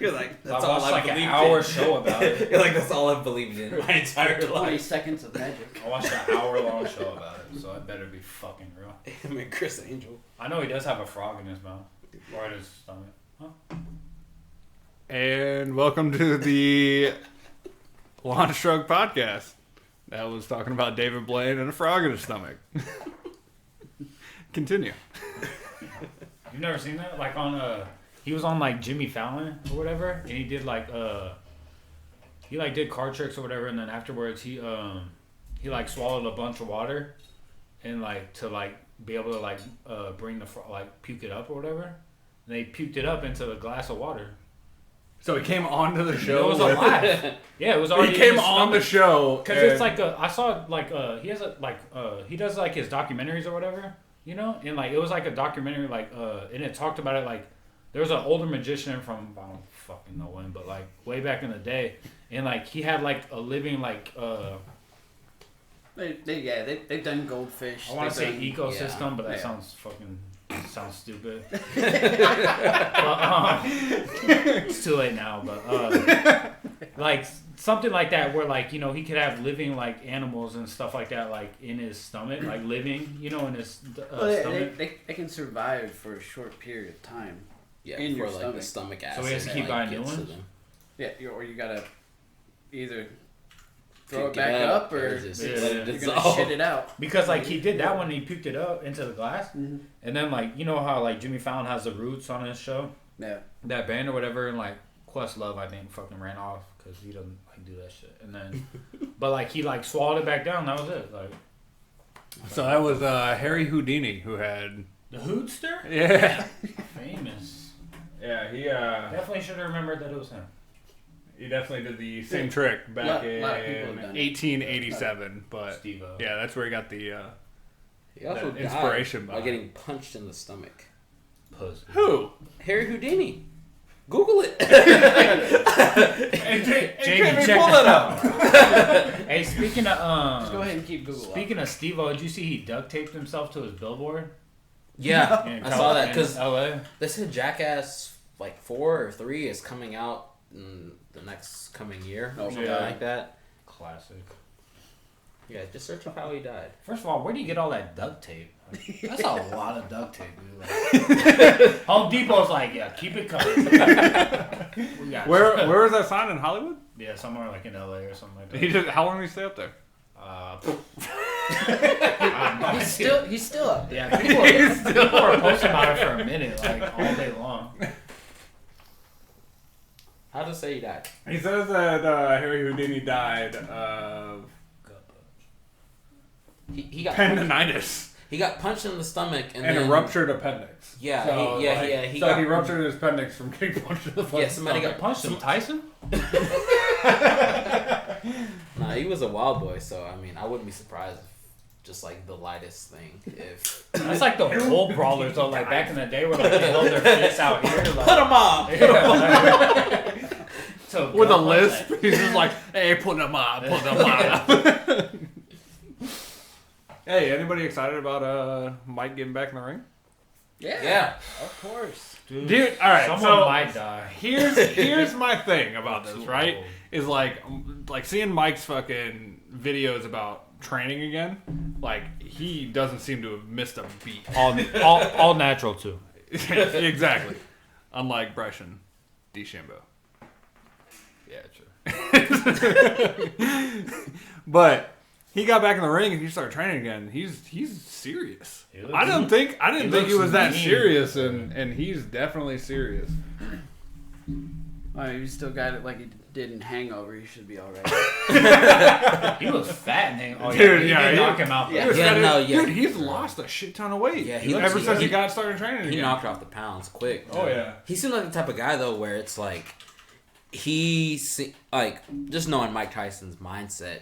You're like, that's all I believed in. I watched like an hour show about it. You're like, that's all I've believed in my entire life. 20 seconds of magic. I watched an hour-long show about it, so it better be fucking real. I mean, Chris Angel. I know he does have a frog in his mouth. Or in his stomach. Huh? And welcome to the Launch Truck Podcast. That was talking about David Blaine and a frog in his stomach. Continue. You've never seen that? Like on he was on like Jimmy Fallon or whatever, and he did like he like did card tricks or whatever, and then afterwards he like swallowed a bunch of water, and like to like be able to like bring the like puke it up or whatever. And they puked it up into a glass of water. So he came onto the show. It was alive. Yeah, it was already. He came on the show because it's like I saw like he has a like he does like his documentaries or whatever, you know, and like it was like a documentary like and it talked about it like there was an older magician from I don't fucking know when, but like way back in the day, and like he had like a living like They've done goldfish. I want to say ecosystem, yeah, but that sounds stupid. But, it's too late now, but like something like that where like, you know, he could have living like animals and stuff like that like in his stomach, like living, you know, in his stomach. They can survive for a short period of time. Yeah, in your like stomach. the stomach acid. So he has to keep buying new ones? Yeah, or you gotta either throw it back up or just let it dissolve. You're gonna shit it out. Because like he did that when he puked it up into the glass, and then like you know how like Jimmy Fallon has the Roots on his show, that band or whatever, and like Questlove I think fucking ran off because he doesn't like do that shit, and then but like he like swallowed it back down. That was it. Like so that was Harry Houdini who had the Hootster. Yeah, famous. Yeah, he definitely should have remembered that it was him. He definitely did the same trick back in 1887, but Steve-O. Yeah, that's where he got the he also inspiration by getting punched in the stomach. Pussy. Who? Harry Houdini. Google it. Jamie, pull that up. Hey, speaking of just go ahead and keep Google. Speaking of Steve-O, did you see he duct taped himself to his billboard? Yeah, I saw that because LA. They said Jackass like 4 or 3 is coming out in the next coming year or something like that. Classic. Yeah, just search up how he died. First of all, where do you get all that duct tape? Like, that's a lot of duct tape, dude. Like, Home Depot's like, yeah, keep it coming. Where was that sign in Hollywood? Yeah, somewhere like in LA or something like that. How long did he stay up there? He's still up. Yeah, people are posting about it for a minute, like all day long. How does it say he died? He says that Harry Houdini died of he got tendinitis. He got punched in the stomach and a ruptured appendix. Yeah, so, he ruptured his appendix from getting punched in the fucking somebody got punched. Some Tyson? Nah, he was a wild boy, so I mean, I wouldn't be surprised if just like the lightest thing. If that's like the bull brawlers though, like back in the day where like they held their fists out here, like, put them up. So with a lisp, he's just like, "Hey, put them up, put them up." Hey, anybody excited about Mike getting back in the ring? Yeah, of course, dude. All right, someone might die. Here's my thing about this, right? Is like seeing Mike's fucking videos about training again. Like he doesn't seem to have missed a beat. All natural too. Exactly. Unlike Bryson DeChambeau. Yeah, true. But he got back in the ring and he started training again. He's serious. I didn't think he was that serious, and he's definitely serious. I mean, he still got it like he did in Hangover. He should be all right. He was fat and Hangover. Dude, he knocked him out. Dude, he's lost a shit ton of weight. Yeah, ever since he got started training again. He knocked off the pounds quick. Oh yeah. He seemed like the type of guy though, where it's like like just knowing Mike Tyson's mindset.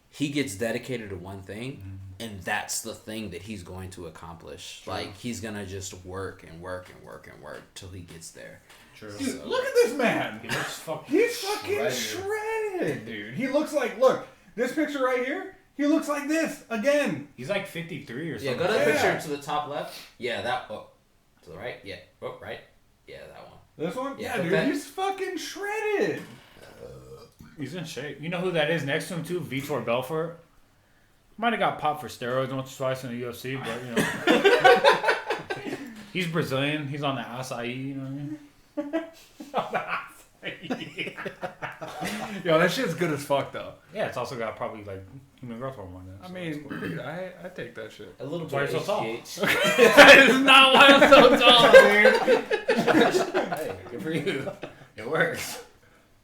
He gets dedicated to one thing, and that's the thing that he's going to accomplish. True. Like, he's going to just work and work and work and work till he gets there. True. Dude, look at this man. He's fucking shredded, dude. He looks like, look, this picture right here, he looks like this again. He's like 53 or something. Yeah, go to the picture to the top left. Yeah, that, to the right. Yeah, right. Yeah, that one. This one? Yeah, Yeah, dude, he's fucking shredded. He's in shape. You know who that is next to him too? Vitor Belfort. Might have got popped for steroids once or twice in the UFC, but you know. He's Brazilian. He's on the acai, you know what I mean? Yo, that shit's good as fuck though. Yeah, it's also got probably like human growth hormone in it. I mean, dude, I take that shit. A little Why bit are you so tall? HGH. That is not why I'm so tall, dude. Hey, good for you. It works.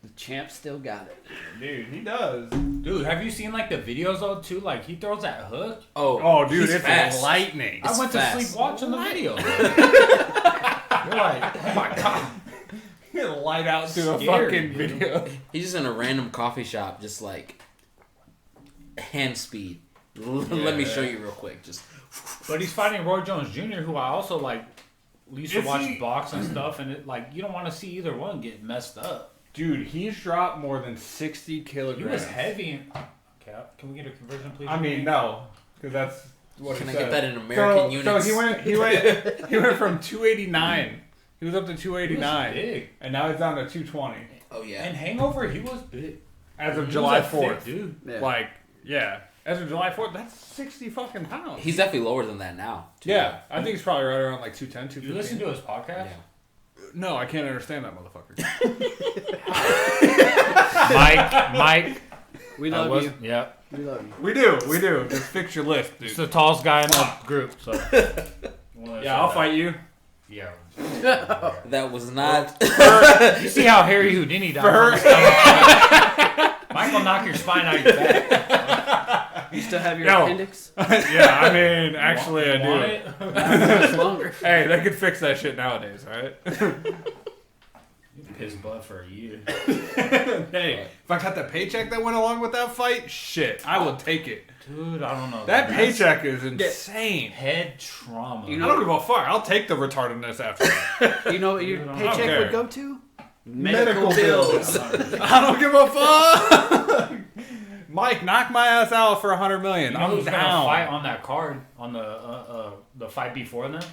The champ still got it. Dude, he does. Dude, have you seen like the videos though too? Like he throws that hook. Oh, dude, he's it's fast. lightning. I went fast. to sleep watching the video. You're like, oh my god. He light out to a Scary, fucking dude. video. He's just in a random coffee shop, just like hand speed. Let me show you real quick. Just. But he's fighting Roy Jones Jr., who I also like used to Is watch he- box and stuff, and it like you don't want to see either one get messed up. Dude, he's dropped more than 60 kilograms. He was heavy. Okay, can we get a conversion, please? I mean, no, because that's what Can he I said. get that in American units? So he went from 289. He was up to He was 289, big. and now he's down to 220 Oh yeah. And Hangover, he was big. as of He July was a thick 4th. dude. Yeah. Like, yeah, as of July 4th, that's 60 fucking pounds. He's definitely lower than that now. too. Yeah, I think he's probably right around like 210, You listen 215. to his podcast? Yeah. No, I can't understand that motherfucker. Mike. We love you. Yeah. We love you. We do. Just fix your list, He's dude. the tallest guy in the group, so. Yeah, I'll fight you. Yeah. That was not. You see how Harry Houdini died? Mike will knock your spine out of your back. You still have your Yo. appendix? Yeah, I mean, actually, I Want do. it? It's longer. Hey, they could fix that shit nowadays, alright? You piss blood for a year. Hey, if I got the paycheck that went along with that fight, shit, I would take it. Dude, I don't know. That That's paycheck is insane. head trauma. You I don't give a fuck. I'll take the retardedness after that. You know what your I don't paycheck care. would go to? Medical bills. I don't give a fuck. Mike, knock my ass out for $100 million. You know I'm who's gonna down. fight on that card on the fight before them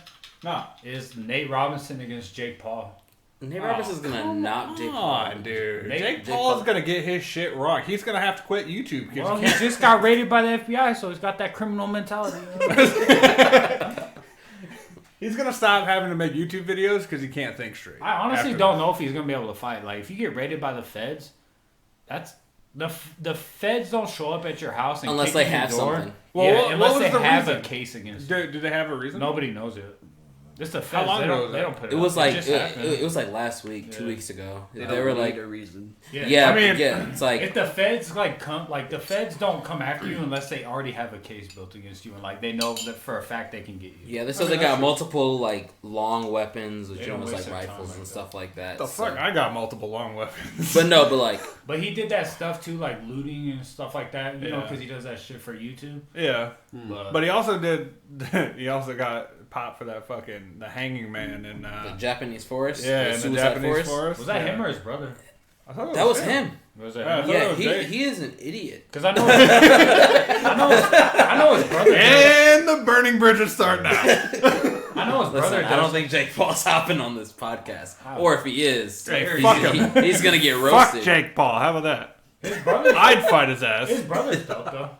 No. is Nate Robinson against Jake Paul. Nate Roberts is gonna knock Jake Come Paul. on, dude. Jake Jake Paul- Paul's gonna get his shit wrong. He's gonna have to quit YouTube because Well, he he can't. just got raided by the FBI, so he's got that criminal mentality. He's gonna stop having to make YouTube videos because he can't think straight. I honestly after don't that. know if he's gonna be able to fight. Like, if you get raided by the feds, that's the feds don't show up at your house and Unless kick they in your have door. something. Well, Yeah, what unless was they the have reason? a case against you. Do they have a reason? Nobody knows it. Just the How feds. long They ago don't. was They that? don't put it. It was like just it, happened. it was like last week, 2 Yeah. weeks ago. They They were don't like, need a reason. yeah, I mean- yeah. It's like If the feds the feds don't come after you unless they already have a case built against you and like they know that for a fact they can get you. yeah. They said mean, they got that's- multiple like long weapons, which They you don't know, was waste like their time rifles like and that. stuff like that. The so- fuck? I got multiple long weapons. But no, but like But he did that stuff too, like looting and stuff like that. You know, Yeah. because he does that shit for YouTube. Yeah, But but he also did. He also got popped for that fucking the hanging man and the Japanese forest, yeah, the in the suicide Japanese forest. was that Yeah. him or his brother? I thought it That was him. Was it Yeah, I him? thought Yeah, it was Jake. he is an idiot. Because I know, I know his brother. And the burning bridges start now. I know his brother. Listen, I does. don't think Jake Paul's hopping on this podcast, How? or if he is, Hey, he's, fuck him. he's gonna get Fuck roasted. Jake Paul. How about that? His brother. I'd fight his ass. His brother's dope though.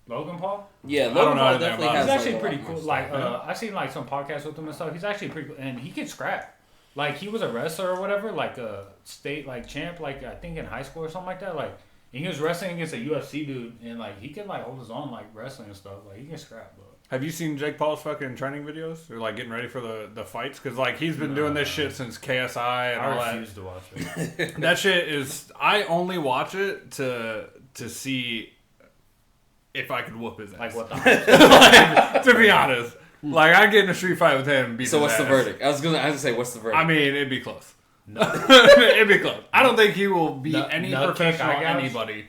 Logan Paul. Yeah, don't Logan know Paul anything definitely about has. He's like, actually a lot pretty more cool. stuff. Like I've seen like some podcasts with him and stuff. He's actually pretty cool, and he can scrap. Like he was a wrestler or whatever, like a state like champ, like I think in high school or something like that. Like and he was wrestling against a UFC dude, and like he can like hold his own like wrestling and stuff. Like he can scrap, but. Have you seen Jake Paul's fucking training videos? Or like getting ready for the fights? Because like he's been doing this shit since KSI and all I that. refuse to watch it. That shit is. I only watch it to see if I could whoop his ass. Like what the? Like, to be honest, like I get in a street fight with him. And beat So his what's the ass. verdict? I was gonna say, what's the verdict? I mean, it'd be close. No. It'd be close. I don't think he will beat Nut- any nut kick, professional eye gouge? anybody.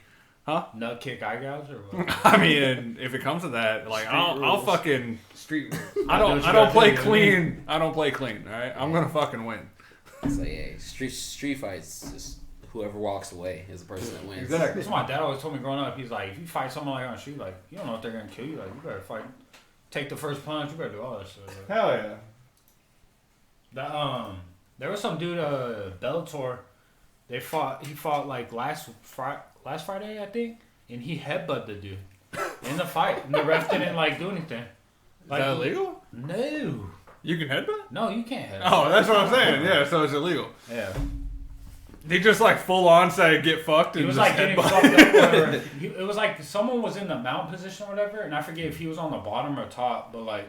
Nut kick eye gouge or what? I mean, if it comes to that, like I'll rules. fucking street. I Do what don't you play gotta do, you know what I clean. I don't play clean. All right, I'm gonna fucking win. It's like, hey, street fights, just whoever walks away is the person that wins. Exactly. That's what my dad always told me growing up. He's like, if you fight someone like on the street, like you don't know if they're gonna kill you. Like you better fight, take the first punch. You better do all that shit. Like, Hell yeah. that There was some dude, Bellator. He fought like last Friday, I think, and he headbutted the dude in the fight, and the ref didn't like do anything. Like, is that illegal? No. You can headbutt? No, you can't headbutt. Oh, that's what I'm saying. Yeah, so it's illegal. Yeah. They just like full on say get fucked and He was just like getting headbutt. fucked up. Whatever. It was like someone was in the mount position or whatever, and I forget if he was on the bottom or top, but like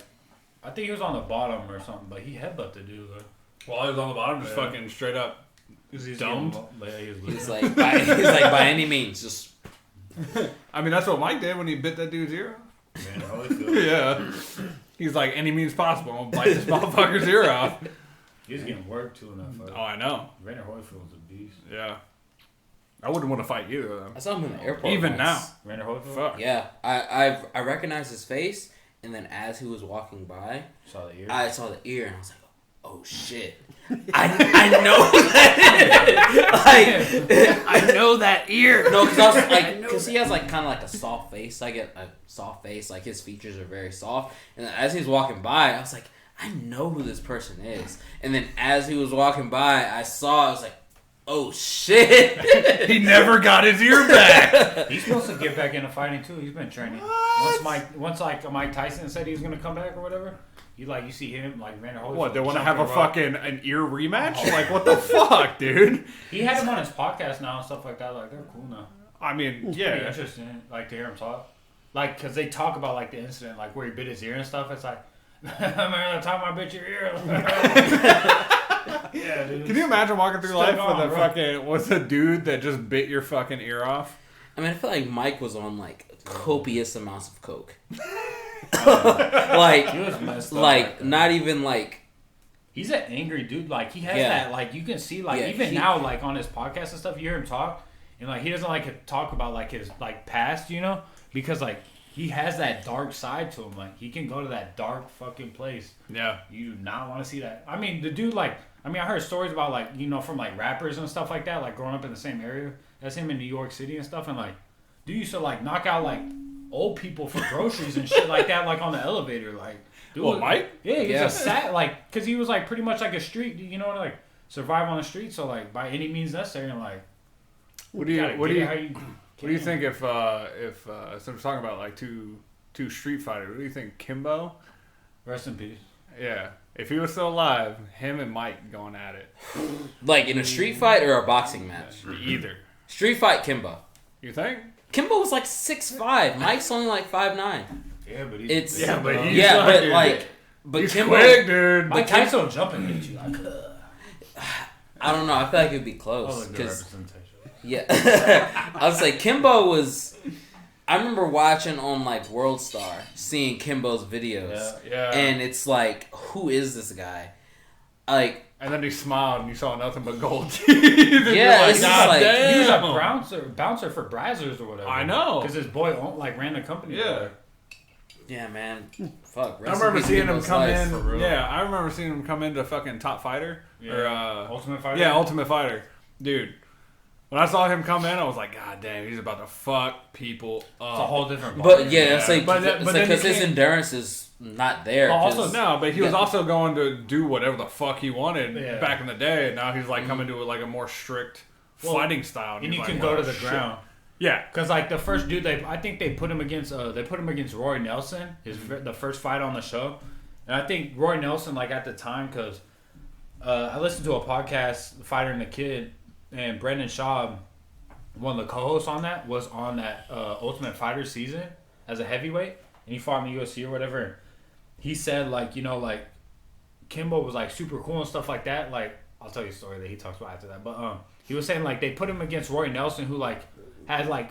I think he was on the bottom or something. But he headbutted the dude. Like, While he was on the bottom, just fucking straight up. he's Dumbed? He's like, by any means, just. I mean, that's what Mike did when he bit that dude's ear off. Man, Holyfield. Yeah. He's like, any means possible. I'm gonna bite this motherfucker's ear off. He was getting worked too in that fight. Oh, I know. Vander Holyfield was a beast. Yeah. I wouldn't want to fight either of them. I saw him in the airport. Even once. now. Vander Holyfield? Fuck. Yeah, I recognized his face, and then as he was walking by, Saw the ear. I saw the ear, and I was like, "Oh shit, I know that." Like, I know that ear. no, because he has like kind of like a soft face. I get a soft face, like his features are very soft. And then as he's walking by, I was like, "I know who this person is." And then as he was walking by, I was like, "Oh shit!" He never got his ear back. He's supposed to get back into fighting too. He's been training. Once Mike Tyson said he was gonna come back or whatever, you see him like Vander Holyfield. What, they want to have an ear rematch? Oh. Like, what the fuck, dude? He had him on his podcast now and stuff like that. Like they're cool now. I mean, Pretty yeah. interesting. Like to hear him talk. Like, cause they talk about like the incident, like where he bit his ear and stuff. It's like, I remember the time I bit your ear. Yeah, dude. Can you imagine walking through Still life going, with a bro. fucking, what's a dude that just bit your fucking ear off? I mean, I feel like Mike was on like copious amounts of coke. Like, He was messed up. like not even like. He's an angry dude. Like he has Yeah. that. Like you can see. Like Yeah, even he- now, like on his podcast and stuff, you hear him talk, and like he doesn't like to talk about like his like past, you know, because like he has that dark side to him. Like he can go to that dark fucking place. Yeah. You do not want to see that. I mean, the dude like. I mean, I heard stories about like from like rappers and stuff like that, like growing up in the same area as him in New York City and stuff, and like dude used to like knock out like old people for groceries and shit like that, like on the elevator, like. Dude, Well, Mike? Yeah, he Yeah. was just sat like, cause he was like pretty much like a street, like survive on the street. So like by any means necessary, and like. What do you think if so we're talking about like two street fighters? What do you think, Kimbo? Rest in peace. Yeah. If he was still alive, him and Mike going at it. Like in a street fight or a boxing match? Either. Street fight, Kimbo. You think? Kimbo was like 6'5". Mike's only like 5'9". Yeah, but he's It's Yeah, but he's yeah, but fucking- like, but He's Kimbo. quick, dude. Mike Tyson will jump and hit you like. I don't know. I feel like it'd be Oh, close good because representation. yeah. I was like Kimbo was. I remember watching on like World Star, seeing Kimbo's videos, Yeah. and it's like, who is this guy? Like, And then he smiled and you saw nothing but gold teeth. Yeah, You're it's just "God like- damn." He was a bouncer for Brazzers or whatever. I know. Because his boy like ran the company. Yeah. yeah, man, fuck. I remember seeing him come in. for real. Yeah, I remember seeing him come into fucking Top Fighter. Yeah. Or, Ultimate Fighter. yeah, Ultimate Fighter. Dude, when I saw him come in, I was like, God damn, he's about to fuck people up. It's a whole different. But ballgame. yeah, it's like But then because you his can't- endurance is not there. But also, 'cause- No, but he was Yeah. also going to do whatever the fuck he wanted Yeah. back in the day. And now he's like coming to like a more strict Well, fighting style. and he's you like, can "Well, go to the shit." ground. Yeah. Cause like the first dude I think they put him against Roy Nelson, the first fight on the show, and I think Roy Nelson like at the time, cause I listened to a podcast, The Fighter and the Kid, and Brendan Schaub, one of the co-hosts on that, was on that Ultimate Fighter season as a heavyweight, and he fought in the UFC or whatever. He said like like Kimbo was like super cool and stuff like that. Like I'll tell you a story that he talks about after that, but he was saying like they put him against Roy Nelson, who like had like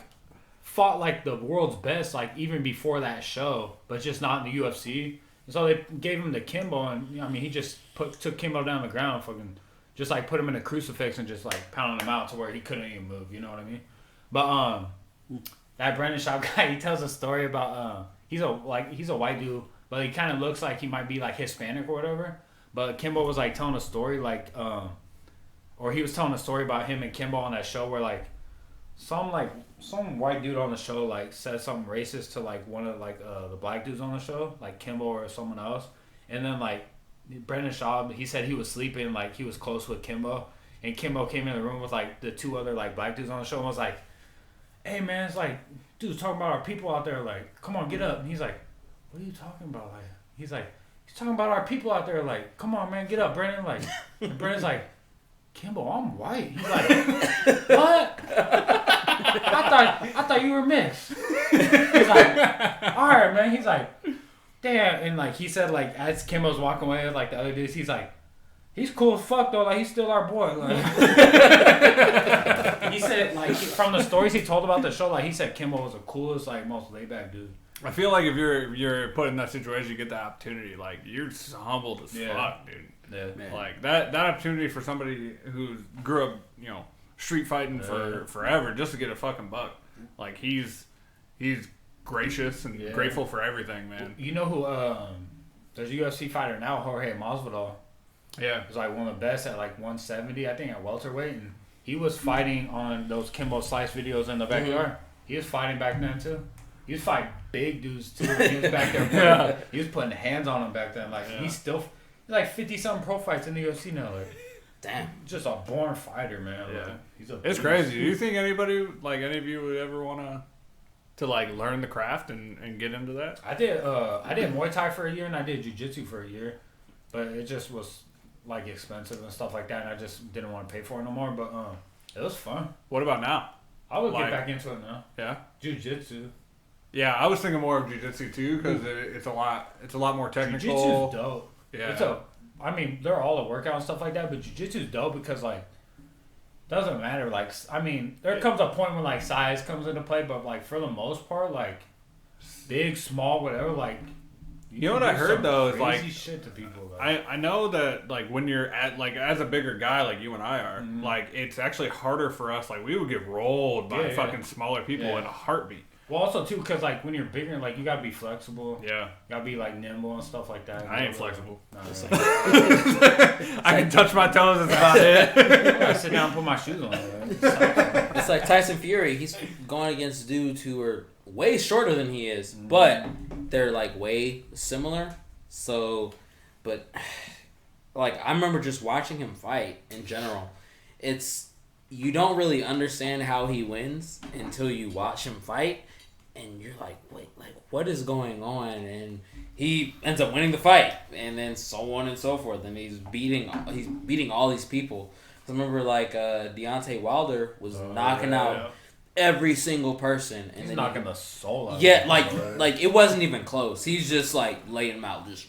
fought like the world's best like even before that show, but just not in the UFC. And so they gave him to Kimbo, and I mean he just took Kimbo down the ground, fucking just like put him in a crucifix and just like pounded him out to where he couldn't even move. You know what I mean? But that Brendan Schaub guy, he tells a story about he's a white dude, but he kind of looks like he might be like Hispanic or whatever. But Kimbo was like telling a story like or he was telling a story about him and Kimbo on that show where like some white dude on the show like said something racist to like one of like the black dudes on the show, like Kimbo or someone else, and then like Brendan Schaub, he said he was sleeping, like he was close with Kimbo, and Kimbo came in the room with like the 2 other like black dudes on the show and was like, "Hey man, it's like dudes talking about our people out there, like come on get up." And he's like, "What are you talking about?" Like he's talking about our people out there, like come on man, get up, Brendan. Like and Brendan's like, "Kimbo, I'm white." He's like, "What? I thought you were mixed." He's like, "All right man." He's like, "Damn." And like he said, like as Kimbo's walking away with like the other dudes, he's like, "He's cool as fuck though, like he's still our boy." Like he said, like from the stories he told about the show, like he said Kimbo was the coolest, like most laid back dude. I feel like if you're put in that situation, you get the opportunity. Like you're just humbled as fuck, dude. Yeah, man. Like that opportunity for somebody who grew up, street fighting for forever just to get a fucking buck. Like he's gracious and grateful for everything, man. You know who? There's a UFC fighter now, Jorge Masvidal. Yeah, he's like one of the best at like 170, I think, at welterweight, and he was fighting on those Kimbo Slice videos in the backyard. He was fighting back then too. He was fighting big dudes too. He was back there. He was putting hands on them back then. Like he's like 50-something pro fights in the UFC now. Like, damn, just a born fighter, man. Yeah, like, it's crazy. Do you think any of you would ever want to like learn the craft and get into that? I did Muay Thai for a year and I did Jiu-Jitsu for a year, but it just was like expensive and stuff like that, and I just didn't want to pay for it no more. But it was fun. What about now? I would get back into it now. Yeah, Jiu-Jitsu. Yeah, I was thinking more of Jiu-Jitsu too because it's a lot more technical. Jiu-Jitsu's dope. Yeah, I mean, they're all a workout and stuff like that, but Jiu-Jitsu's dope because like doesn't matter. Like I mean, there comes a point when like size comes into play, but like for the most part, like big, small, whatever, like. You know what I heard though is like shit to people. Like. I know that like when you're at like as a bigger guy like you and I are, like it's actually harder for us. Like we would get rolled by fucking smaller people in a heartbeat. Well, also too, because like when you're bigger, like you gotta be flexible. Yeah, you gotta be like nimble and stuff like that. I ain't flexible. No, I can touch my toes. That's about it. I gotta sit down and put my shoes on. It's like Tyson Fury. He's going against dudes who are way shorter than he is, but they're like way similar. So, but like I remember just watching him fight in general. You don't really understand how he wins until you watch him fight, and you're like, wait, like what is going on? And he ends up winning the fight, and then so on and so forth, and he's beating all these people. I remember like Deontay Wilder was knocking out every single person, and he's then knocking the soul out. Yeah, like it wasn't even close. He's just like laying them out, just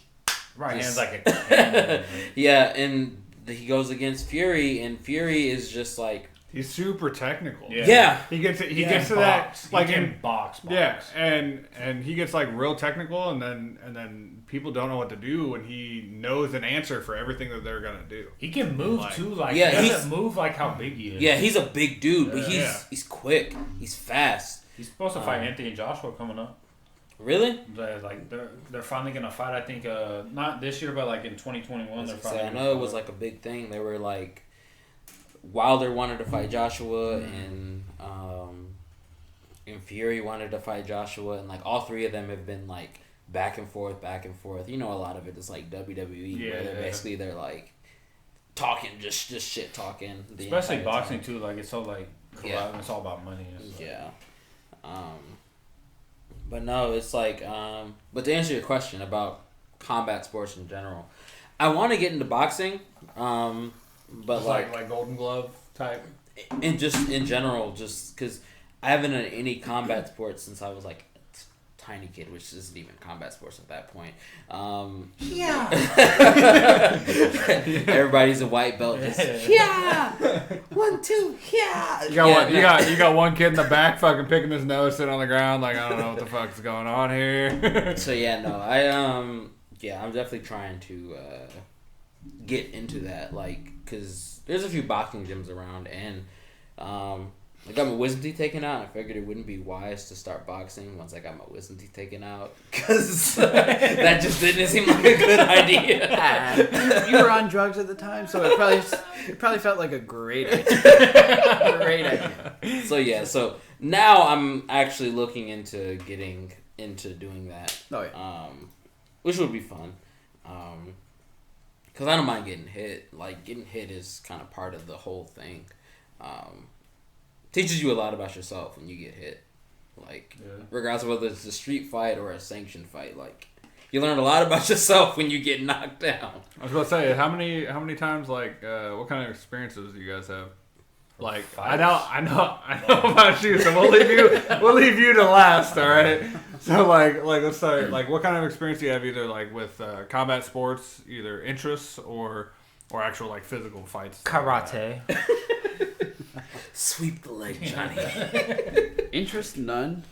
hands like a yeah, and he goes against Fury, and Fury is just like he's super technical. Yeah. He gets to that like in box. Yeah, and he gets like real technical, and then people don't know what to do, and he knows an answer for everything that they're gonna do. He can move too, like he doesn't move like how big he is. Yeah, he's a big dude, but he's quick, he's fast. He's supposed to fight Anthony Joshua coming up. Really? Like they're finally gonna fight. I think not this year, but like in 2021. They're finally. I know it was like a big thing. They were like Wilder wanted to fight Joshua, and Fury wanted to fight Joshua, and like all three of them have been like back and forth. You know, a lot of it is like WWE, where basically they're like talking, just shit talking. Especially boxing too. Like it's so like it's all about money. Yeah. But no, it's like, but to answer your question about combat sports in general, I want to get into boxing, but like Golden Glove type, and just in general, just because I haven't done any combat sports since I was like a tiny kid, which isn't even combat sports at that point. Everybody's a white belt. Just, 1, 2, You got one kid in the back, fucking picking his nose, sitting on the ground, like I don't know what the fuck's going on here. So I'm definitely trying to get into that, like, cause there's a few boxing gyms around, and I got my wisdom teeth taken out. I figured it wouldn't be wise to start boxing once I got my wisdom teeth taken out, because that just didn't seem like a good idea. You were on drugs at the time, so it probably felt like a great idea. Great idea. So now I'm actually looking into getting into doing that. Oh yeah. Which would be fun. because I don't mind getting hit. Like, getting hit is kind of part of the whole thing. Teaches you a lot about yourself when you get hit. Like, regardless of whether it's a street fight or a sanctioned fight, like, you learn a lot about yourself when you get knocked down. I was about to say, how many times, like, what kind of experiences do you guys have? Like, fights? I know about you, so we'll leave you to last, all right? So, like let's start. Like, what kind of experience do you have, either like with combat sports, either interests or actual like physical fights? Karate. Sweep the leg, Johnny. Interest? None.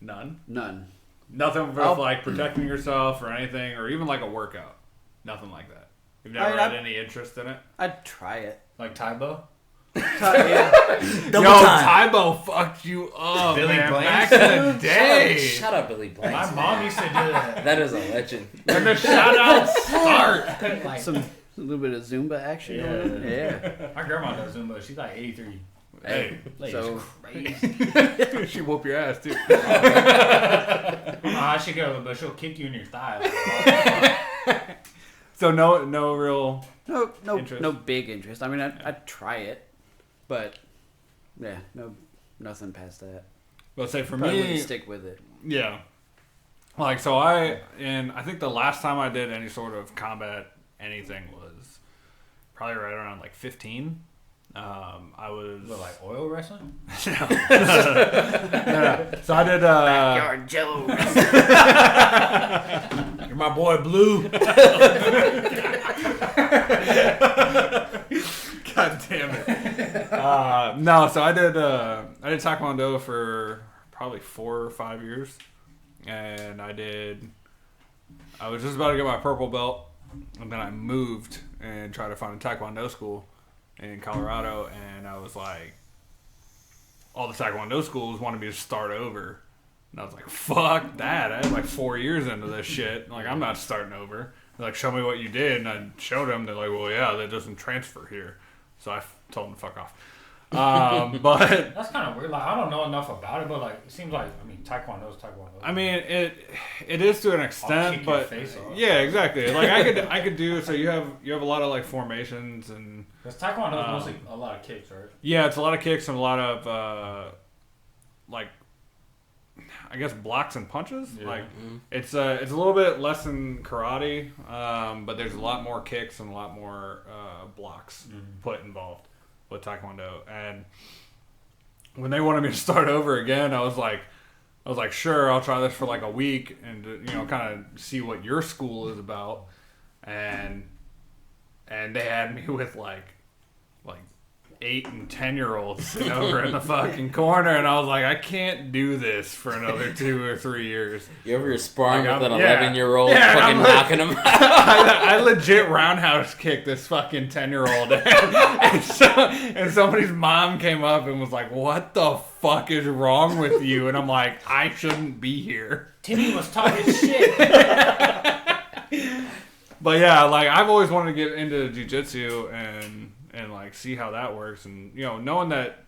None. Nothing with like protecting yourself or anything, or even like a workout. Nothing like that. You've never had any interest in it. I'd try it. Like Taibo. Taibo fucked you up, Billy man. Blanks? Back in the day. Shut up, Billy Blanks. My mom used to do that. That is a legend. And the shout out start. A little bit of Zumba action going on. Yeah. My grandma does Zumba. She's like 83. Hey, So Crazy. she whoop your ass too. I should go, but she'll kick you in your thigh. So no real interest. no big interest. I mean, I'd try it, but yeah, nothing past that. Let's say for Probably me, wouldn't stick with it. yeah. Like, so I think the last time I did any sort of combat anything was probably right around like 15. I was like oil wrestling? No. So I did Backyard Jello. You're my boy Blue. God damn it. No, so I did Taekwondo for probably 4 or 5 years, and I was just about to get my purple belt, and then I moved and tried to find a Taekwondo school in Colorado, and I was like, all the Taekwondo schools wanted me to start over, and I was like, fuck that. I had like 4 years into this shit. Like, I'm not starting over. They're like, show me what you did, and I showed them. They're like, well, yeah, that doesn't transfer here. So I told them to fuck off. But that's kind of weird. Like, I don't know enough about it, but like, it seems like, I mean, Taekwondo is Taekwondo. I mean, it is to an extent, kick but your face off. Yeah, exactly. Like, I could do. So you have a lot of like formations, and because Taekwondo is mostly a lot of kicks, right? yeah, it's a lot of kicks and a lot of like, I guess, blocks and punches. Yeah. Like, it's a little bit less than karate, but there's a lot more kicks and a lot more blocks put involved with Taekwondo. And when they wanted me to start over again, I was like, sure, I'll try this for like a week and, you know, kind of see what your school is about. And they had me with like 8 and 10-year-olds sitting over in the fucking corner, and I was like, I can't do this for another 2 or 3 years. You ever sparring Like, with an 11-year-old, fucking knocking him out? I legit roundhouse kicked this fucking 10-year-old, and somebody's mom came up and was like, "What the fuck is wrong with you?" And I'm like, I shouldn't be here. Timmy was talking shit. But yeah, like, I've always wanted to get into jiu-jitsu and like see how that works, and, you know, knowing that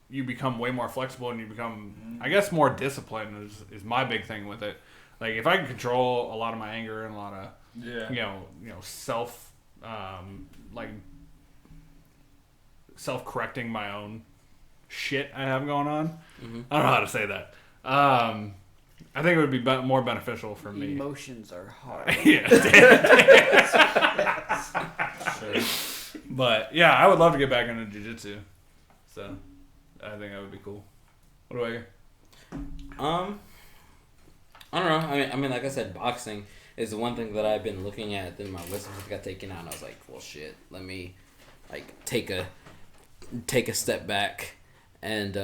you become way more flexible and you become, I guess, more disciplined is my big thing with it. Like, if I can control a lot of my anger and a lot of you know self self-correcting my own shit I have going on. I don't know how to say that. I think it would be more beneficial for me. Emotions are hard. Yeah. Sure. But yeah, I would love to get back into jiu-jitsu. So I think that would be cool. What do I hear? I don't know. I mean, like I said, boxing is the one thing that I've been looking at. Then my wisdom got taken out, and I was like, well, shit. Let me like take a step back and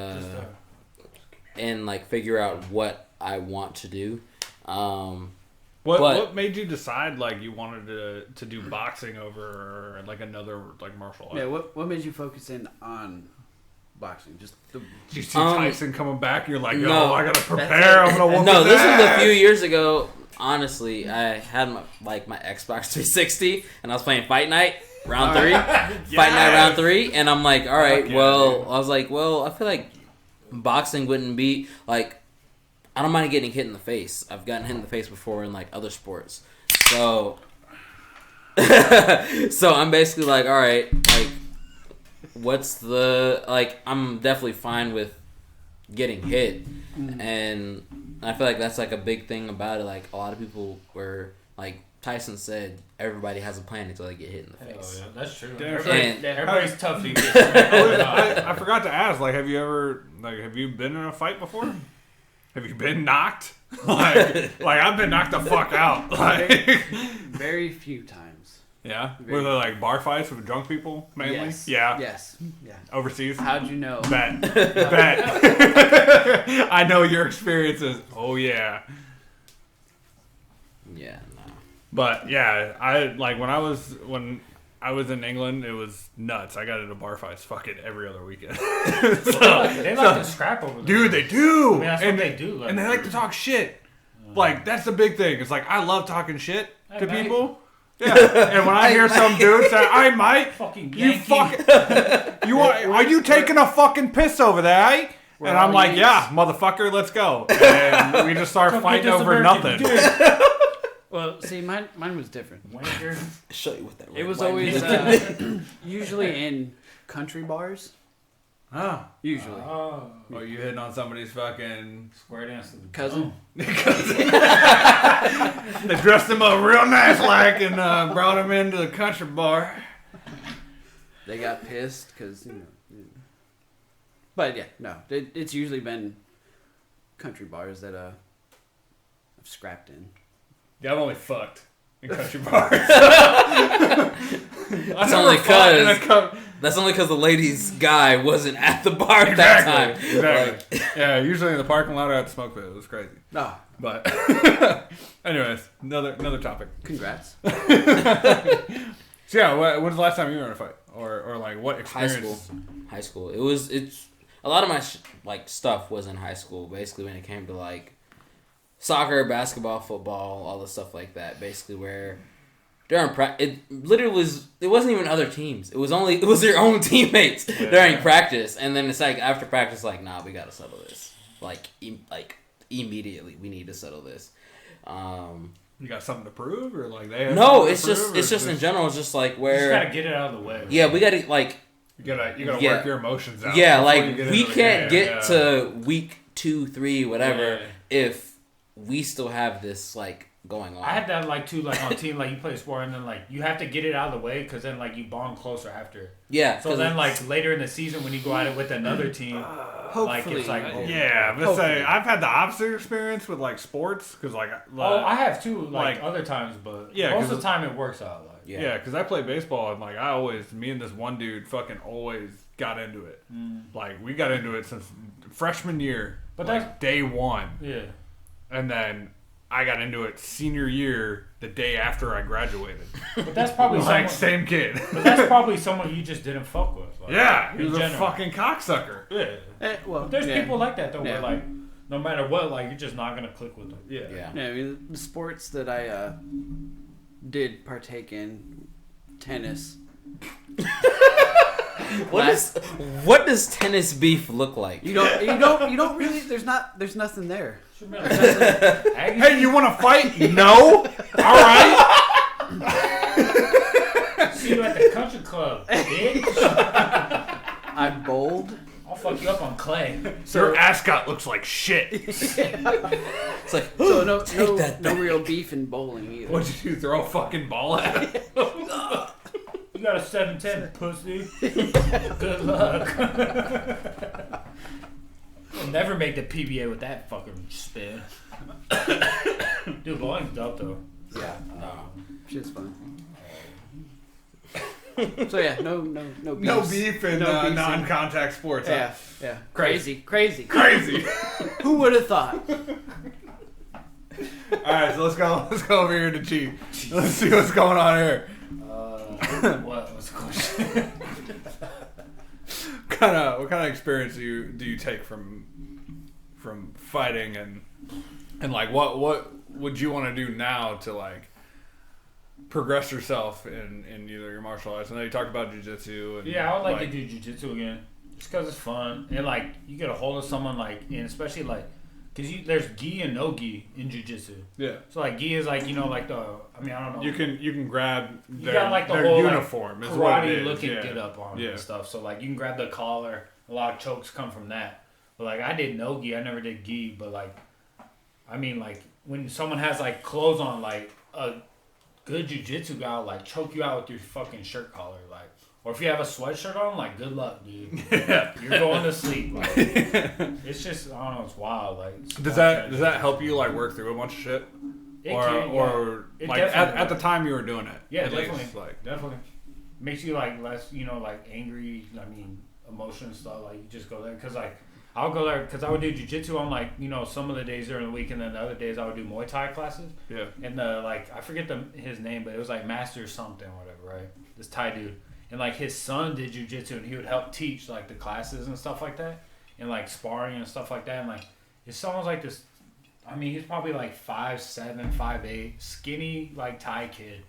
like figure out what I want to do. What made you decide like you wanted to do boxing over like another like martial art? Yeah, what made you focus in on boxing? Just the Did you see Tyson coming back? You're like, no, I gotta prepare. I'm gonna whoop No, his this was ass. a few years ago. Honestly, I had my Xbox 360 and I was playing Fight Night round 3, Fight Night round 3, and I'm like, all right, yeah, well, dude. I was like, well, I feel like boxing wouldn't be like. I don't mind getting hit in the face. I've gotten hit in the face before in like other sports. So So I'm basically like, all right, like, what's the like? I'm definitely fine with getting hit, and I feel like that's like a big thing about it. Like a lot of people were like Tyson said, everybody has a plan until they get hit in the face. Oh yeah, that's true. And- Everybody's tough to get. I forgot to ask. Like, have you been in a fight before? Have you been knocked? like I've been knocked the fuck out. Like, Very few times. yeah. Were they like bar fights with drunk people mainly? Yes. Yeah. Yes. Yeah. Overseas. How'd you know? Bet. I know your experiences. Oh yeah. Yeah, no. But yeah, I like when I was in England, it was nuts. I got into bar fights fucking every other weekend. They like to scrap over there. Dude, they do. I mean, that's what they do. Like, And they like to talk shit. Like, that's the big thing. It's like, I love talking shit to Hey, mate. people. Yeah. And when I hear some dude say, "I might," fucking you Yankee. fucking, are you taking a fucking piss over there, eh? We're And I'm all like, Yanks. yeah, motherfucker, let's go. And we just start Come fighting get this over American nothing. dick. Well, see, mine was different. Wanker. Show you what that. It red was light always is. usually in country bars. Oh. Usually. Oh, Oh, you hitting on somebody's fucking... square dance to the Cousin? They dressed him up real nice like and brought him into the country bar. They got pissed because, But yeah, no. It's usually been country bars that I've scrapped in. Yeah, I've only fucked in country bars. That's only because the ladies' guy wasn't at the bar at that time. Exactly. Yeah, usually in the parking lot or at the smoke pit. It was crazy. No. But, anyways, another topic. Congrats. So yeah, when's the last time you were in a fight, or like what experience? High school. It's a lot of my stuff was in high school. Basically, when it came to like soccer, basketball, football, all the stuff like that. Basically, where during it literally was. It wasn't even other teams. It was your own teammates during practice, and then it's like after practice, like, nah, we gotta settle this. Like immediately, we need to settle this. You got something to prove, or like they? Have No, something to prove, it's just in general. It's just like You where. just gotta get it out of the way. Yeah, we gotta like. You gotta Yeah. work your emotions out. Yeah, before like you get we into the can't game. get to week 2, 3, whatever, Yeah. if we still have this like going on. I had that like too, like on team, like you play a sport and then like you have to get it out of the way because then like you bond closer after. Yeah. So then like later in the season when you go at it with another team, like it's like oh, Yeah, but say I've had the opposite experience with like sports because like I have too, like like- other times, but Yeah, most 'cause of the time it works out. Like yeah, because I play baseball and like me and this one dude fucking always got into it. Like we got into it since freshman year, But like, that's- day one, yeah. and then I got into it senior year, the day after I graduated. But that's probably Like someone, same kid. but that's probably someone you just didn't fuck with. Like, Yeah, he in was a general. fucking cocksucker. Yeah. Well, There's yeah. people like that though, Yeah. where like no matter what, like you're just not gonna click with them. Yeah. Yeah, I mean, the sports that I did partake in, tennis. What does tennis beef look like? You don't really. There's nothing there. Hey, you want to fight? No. All right. See you at the country club, bitch. I bowled. I'll fuck you up on clay. Your ascot looks like shit. It's like So no that back. real beef in bowling either. What'd you do? Throw a fucking ball at him? You got a 710, pussy. Good luck. You'll never make the PBA with that fucking spin. Dude, bowling's dope though. Yeah, shit's fun. So yeah, no beefs. No beef in No beefs in- non-contact sports. Huh? Yeah. Crazy. Crazy. Crazy. Who would have thought? All right, so let's go over here to Chief. Let's see what's going on here. What's the question? What kind of experience do you take from fighting and like what would you want to do now to like progress yourself in either your martial arts? I know you talked about jiu-jitsu and Yeah, I would like to do jiu-jitsu again. Just because it's fun. And, like, you get a hold of someone, like, and especially, like, Cause there's gi and no gi in jiu-jitsu. Yeah. So like gi is like, you know, like I don't know. You can grab You got like the their whole uniform. like, is what it karate is. looking yeah. get up on Yeah. and stuff. So like you can grab the collar. A lot of chokes come from that. But like I did no gi. I never did gi. But like, I mean like when someone has like clothes on, like a good jiu-jitsu guy will like choke you out with your fucking shirt collar, like. Or if you have a sweatshirt on, like, good luck, dude. You're going to sleep. Like, it's just, I don't know, it's wild. Like, Does that help you like work through a bunch of shit? Or It like at the time you were doing it? Yeah, at definitely. least, like, Definitely. Makes you like less, you know, like angry. I mean, emotion and stuff. Like you just go there because like I'll go there because I would do jiu-jitsu on like, you know, some of the days during the week, and then the other days I would do Muay Thai classes. Yeah. And like I forget his name, but it was like Master something or whatever, right? This Thai dude. And like his son did jiu-jitsu, and he would help teach like the classes and stuff like that, and like sparring and stuff like that. And like his son was like this. I mean, he's probably like 5'7", 5'8", skinny like Thai kid.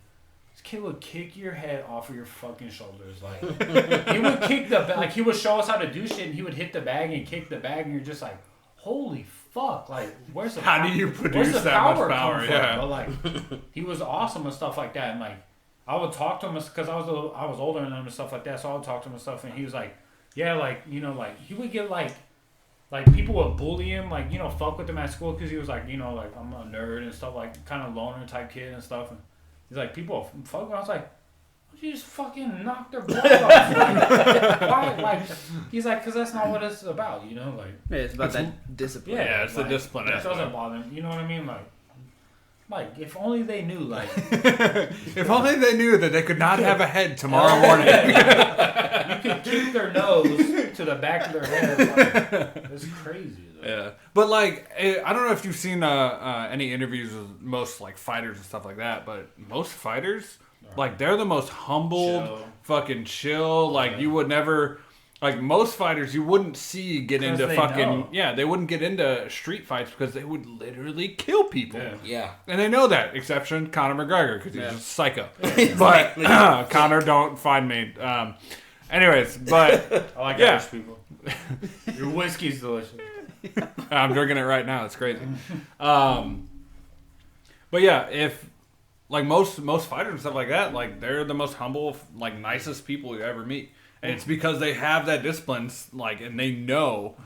This kid would kick your head off of your fucking shoulders. Like he would kick like he would show us how to do shit, and he would hit the bag and kick the bag, and you're just like, holy fuck! Like where's the how do you produce that much power? Yeah. But like he was awesome and stuff like that, and like. I would talk to him because I was older than him and stuff like that, so I would talk to him and stuff, and he was like, yeah, like, you know, like, he would get, like people would bully him, like, you know, fuck with him at school because he was, like, you know, like, I'm a nerd and stuff, like, kind of loner type kid and stuff, and he's like, people fuck with him. I was like, why don't you just fucking knock their balls off? Like, why? Like, he's like, because that's not what it's about, you know, like. Yeah, it's about that discipline. Yeah, it's like, the discipline. It doesn't bother him, you know what I mean, like, if only they knew, like... if only they knew that they could not have a head tomorrow morning. You could kick their nose to the back of their head. Like, it's crazy, though. Yeah. But, like, I don't know if you've seen any interviews with most, like, fighters and stuff like that, but most fighters, like, they're the most humbled, fucking chill. Like, you would never... Like, most fighters you wouldn't see get into fucking... Know. Yeah, they wouldn't get into street fights because they would literally kill people. Yeah. And they know that. Exception, Conor McGregor, because he's just psycho. But, Conor, don't find me. Anyways, but... I like Irish people. Your whiskey's delicious. I'm drinking it right now. It's crazy. But, yeah, if... Like, most fighters and stuff like that, like, they're the most humble, like, nicest people you ever meet. And it's because they have that discipline, like, and they know,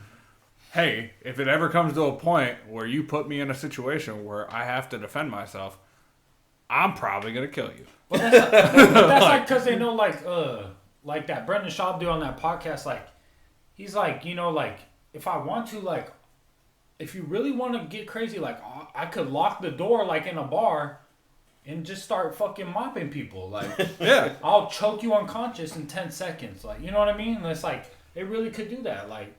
hey, if it ever comes to a point where you put me in a situation where I have to defend myself, I'm probably gonna kill you. Well, that's like because they know, like that Brendan Schaub dude on that podcast, like, he's like, you know, like, if I want to, like, if you really want to get crazy, like, I could lock the door, like, in a bar. And just start fucking mopping people. Like, yeah, I'll choke you unconscious in 10 seconds. Like, you know what I mean? And it's like, it really could do that. Like,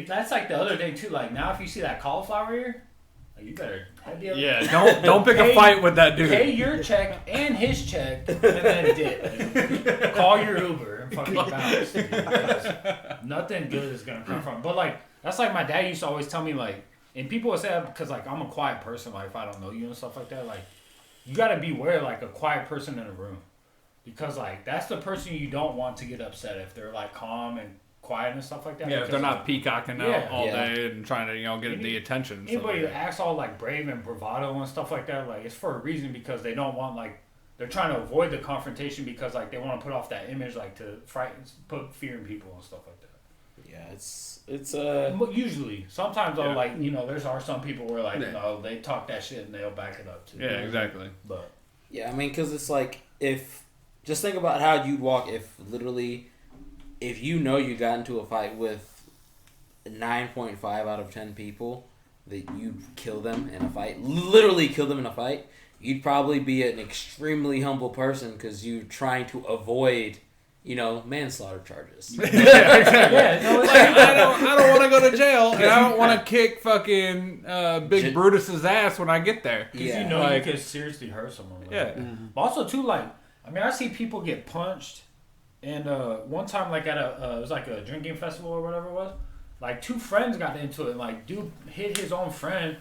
that's like the other thing, too. Like, now if you see that cauliflower ear, like, you better head the other. Yeah, don't pick a fight with that dude. Pay your check and his check, and then dip. Call your Uber and fucking bounce. Dude, nothing good is going to come from it. But, like, that's like my dad used to always tell me, like, and people would say that because, like, I'm a quiet person. Like, if I don't know you and stuff like that, like, you gotta beware, like, a quiet person in a room, because, like, that's the person you don't want to get upset if they're, like, calm and quiet and stuff like that. Yeah, if they're not peacocking out all day and trying to, you know, get the attention. Anybody that acts all, like, brave and bravado and stuff like that, like, it's for a reason, because they don't want, like, they're trying to avoid the confrontation because, like, they want to put off that image, like, to put fear in people and stuff like that. Yeah, it's usually. Sometimes though, like, you know, are some people where, like, no, they talk that shit and they'll back it up too. Yeah, exactly. But yeah, I mean, because it's like, just think about how you'd walk if you know you got into a fight with 9.5 out of 10 people that you'd kill them in a fight, literally kill them in a fight. You'd probably be an extremely humble person because you're trying to avoid, you know, manslaughter charges. Yeah, exactly. I don't want to go to jail, and I don't want to kick fucking Big Brutus's ass when I get there. Because you know, like, you could seriously hurt someone. Like, But also, too, like, I mean, I see people get punched, and one time, like, at it was like a drinking festival or whatever it was, like, two friends got into it, and, like, dude hit his own friend,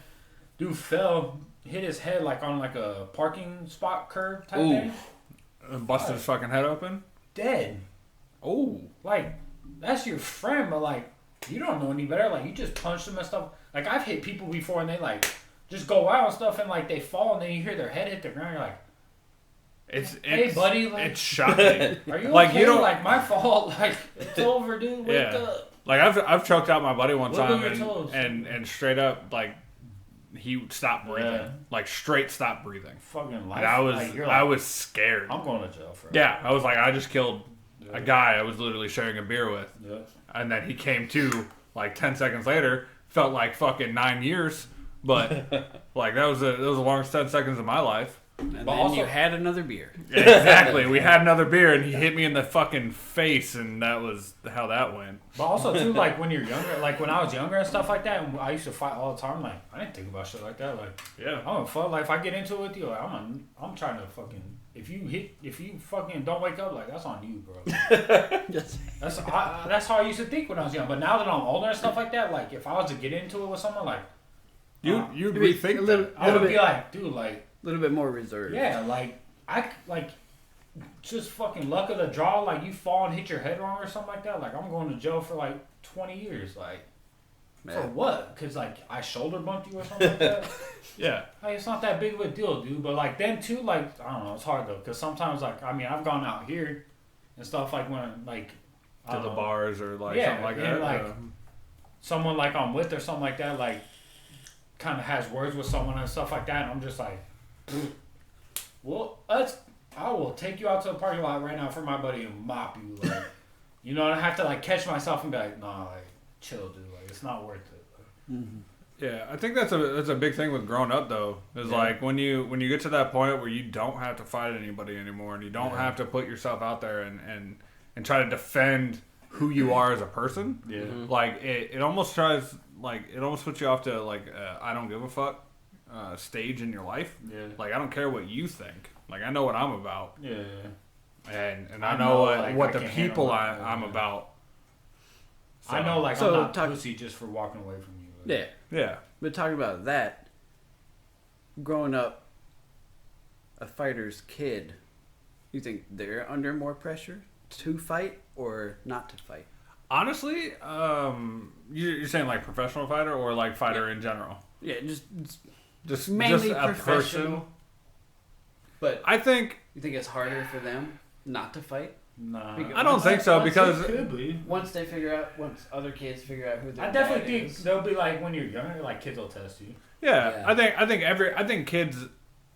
dude fell, hit his head, like, on, like, a parking spot curb type thing. Busted his fucking head open? Dead. Oh. Like, that's your friend, but, like, you don't know any better. Like, you just punch them and stuff. Like, I've hit people before and they, like, just go out and stuff and, like, they fall and then you hear their head hit the ground. You're like, hey, buddy. Like, it's shocking. Are you like, okay? you don't, like, my fault. Like, it's over, dude. Wake up. Like, I've choked out my buddy one time toes. and straight up, like, he stopped breathing. Yeah. Like, straight stopped breathing. Fucking life. And I was like, I was scared. I'm going to jail for it. Yeah, I was like, I just killed a guy I was literally sharing a beer with. Yeah. And then he came to, like, 10 seconds later. Felt like fucking 9 years. But, like, that was the longest 10 seconds of my life. And but then also, you had another beer. Exactly. We had another beer, and he hit me in the fucking face, and that was how that went. But also, too, like, when you're younger, like, when I was younger and stuff like that, and I used to fight all the time, like, I didn't think about shit like that. Like, Yeah. I'm a fuck. Like, if I get into it with you, like, I'm trying to fucking. If you fucking don't wake up, like, that's on you, bro. That's how I used to think when I was young. But now that I'm older and stuff like that, like, if I was to get into it with someone, like, You'd rethink a little, that. I would be like, dude, like, a little bit more reserved. yeah, like, just fucking luck of the draw, like, you fall and hit your head wrong or something like that, like, I'm going to jail for, like, 20 years, like, for what? Because, like, I shoulder bumped you or something like that? Yeah. Like, it's not that big of a deal, dude, but, like, then, too, like, I don't know, it's hard, though, because sometimes, like, I mean, I've gone out here and stuff, like, when, like, I To don't the know, bars or, like, yeah, something like and, that. like, someone, like, I'm with or something like that, like, kind of has words with someone and stuff like that, and I'm just like, well, I will take you out to the parking lot right now for my buddy and mop you, like, you know, and I have to, like, catch myself and be like, nah, like, chill, dude, like, it's not worth it. Like, Yeah, I think that's a big thing with growing up though. Is like when you get to that point where you don't have to fight anybody anymore and you don't have to put yourself out there and try to defend who you are as a person. Yeah. Like it almost tries like it almost puts you off to like I don't give a fuck stage in your life. Yeah. Like I don't care what you think. Like I know what I'm about. Yeah. And I I know like, what I the can't people handle I'm that. about. So, I know, like, So, I'm not pussy just for walking away from you. Like, Yeah. Yeah. But talking about that, growing up a fighter's kid, you think they're under more pressure to fight or not to fight? Honestly, you're saying like professional fighter or like fighter in general? Yeah, Just mainly just a professional. person. But I think you think it's harder for them not to fight? Nah. I don't think so because It could be. Once other kids figure out who their I definitely dad think is. they'll be like, when you're younger, like, kids will test you. yeah, Yeah. I think kids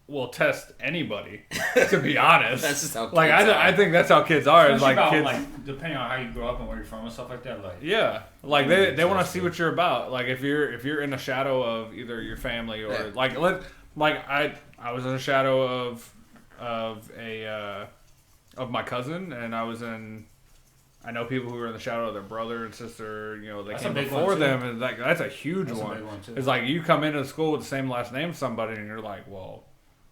will test anybody. To be honest, That's just how like kids I are. think that's how kids are. Is Especially like about, kids. like, depending on how you grow up and where you're from and stuff like that. Like, Yeah, like they want to see what you're about. Like if you're in the shadow of either your family or I was in the shadow of my cousin, and I know people who are in the shadow of their brother and sister. You know, they That's came a big before one, too. them, and like that's a huge That's a one. big one, too. It's like you come into school with the same last name as somebody, and you're like, well,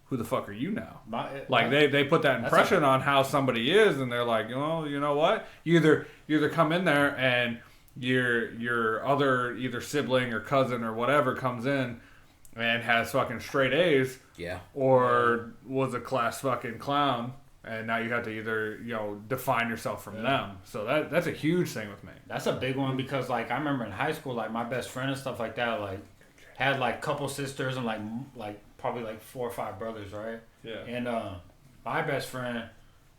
who the fuck are you now? Like they put that That's impression on how somebody is, and they're like, well, you know what? You either come in there and your other either sibling or cousin or whatever comes in and has fucking straight A's, Yeah. or was a class fucking clown, and now you have to either define yourself from them. So that's a huge thing with me. That's a big one because, like, I remember in high school, like, my best friend and stuff like that, like, had, like, couple sisters and, like probably, like, 4 or 5 brothers, right? Yeah. And my best friend,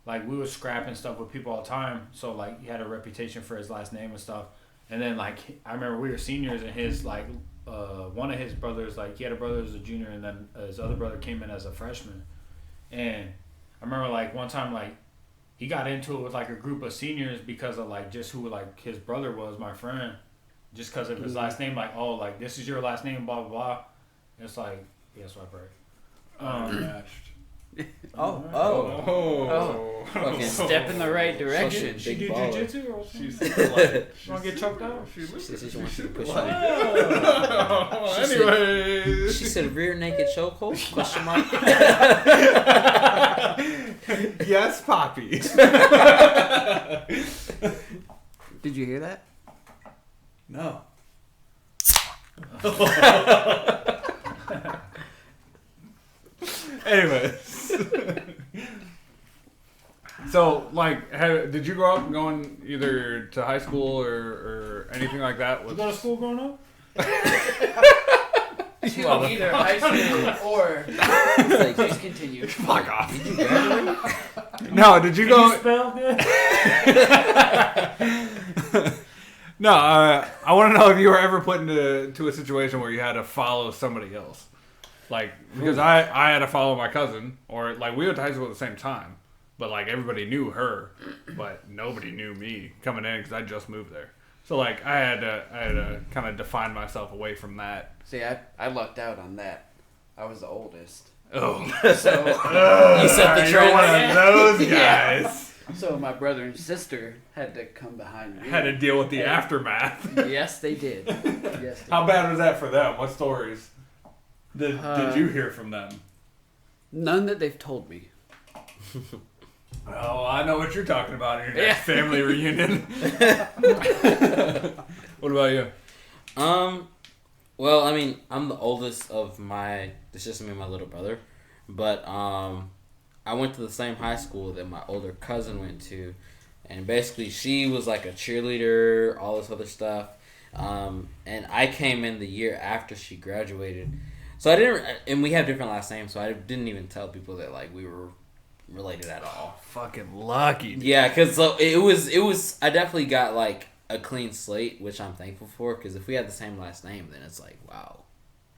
like, we would scrap and stuff with people all the time. So, like, he had a reputation for his last name and stuff. And then, like, I remember we were seniors, and his, like, one of his brothers, like, he had a brother who was a junior, and then his other brother came in as a freshman. And I remember, like, one time, like, he got into it with, like, a group of seniors because of, like, just who, like, his brother was, my friend. Just because of his last name, like, oh, like, this is your last name, blah, blah, blah. It's like, yeah, swipe right. Fucking Step in the right direction. She Big do baller. jujitsu or something? She's like, You want to get choked out? She said she wants you to push Wow. her. anyways. She said rear naked chokehold? Question mark. Yes, Poppy. Did you hear that? No. Anyways. So, like, did you grow up going either to high school or anything like that? You go to school growing up? Either high school or just continue. Fuck off. Did you graduate? No, did you Can go? you spell good? No, I want to know if you were ever put into a situation where you had to follow somebody else. Like, because I had to follow my cousin, or like we went to high school at the same time, but like everybody knew her, but nobody knew me coming in because I just moved there. So like I had to kind of define myself away from that. See, I lucked out on that. I was the oldest. Oh, So, You set the you're trend. one of those Yeah. guys. so my brother and sister had to come behind me. Had to deal with the aftermath. Yes, they did. Yes, they How did. bad was that for them? What stories did you hear from them? None that they've told me. Oh, I know what you're talking about in your Yeah. next family reunion. What about you? Well, I mean, I'm the oldest of it's just me and my little brother. But I went to the same high school that my older cousin went to. And basically, she was like a cheerleader, all this other stuff. And I came in the year after she graduated. So I didn't, and we have different last names, so I didn't even tell people that like we were related at all. Fucking lucky. Dude. Yeah, because so it was, I definitely got like a clean slate, which I'm thankful for, because if we had the same last name, then it's like, wow.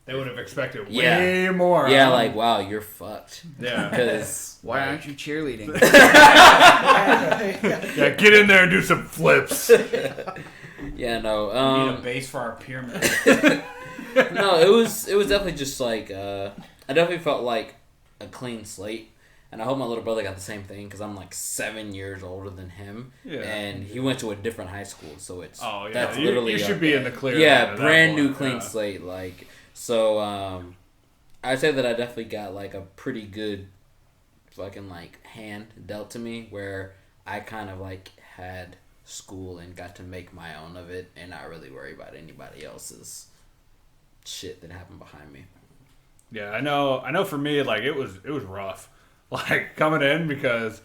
They would have expected Yeah. way more. Yeah, huh? like, wow, you're fucked. Yeah. Because Why aren't you cheerleading? Yeah, get in there and do some flips. yeah, no. We need a base for our pyramid. No, it was definitely just like I definitely felt like a clean slate, and I hope my little brother got the same thing because I'm like 7 years older than him, Yeah. and he went to a different high school, so it's Oh, yeah. that's You literally should be in the clear. yeah, at that brand new point, clean yeah. slate. Like so, I'd say that I definitely got like a pretty good fucking like hand dealt to me where I kind of like had school and got to make my own of it and not really worry about anybody else's shit that happened behind me. Yeah, I know for me, like, it was rough. Like, coming in because,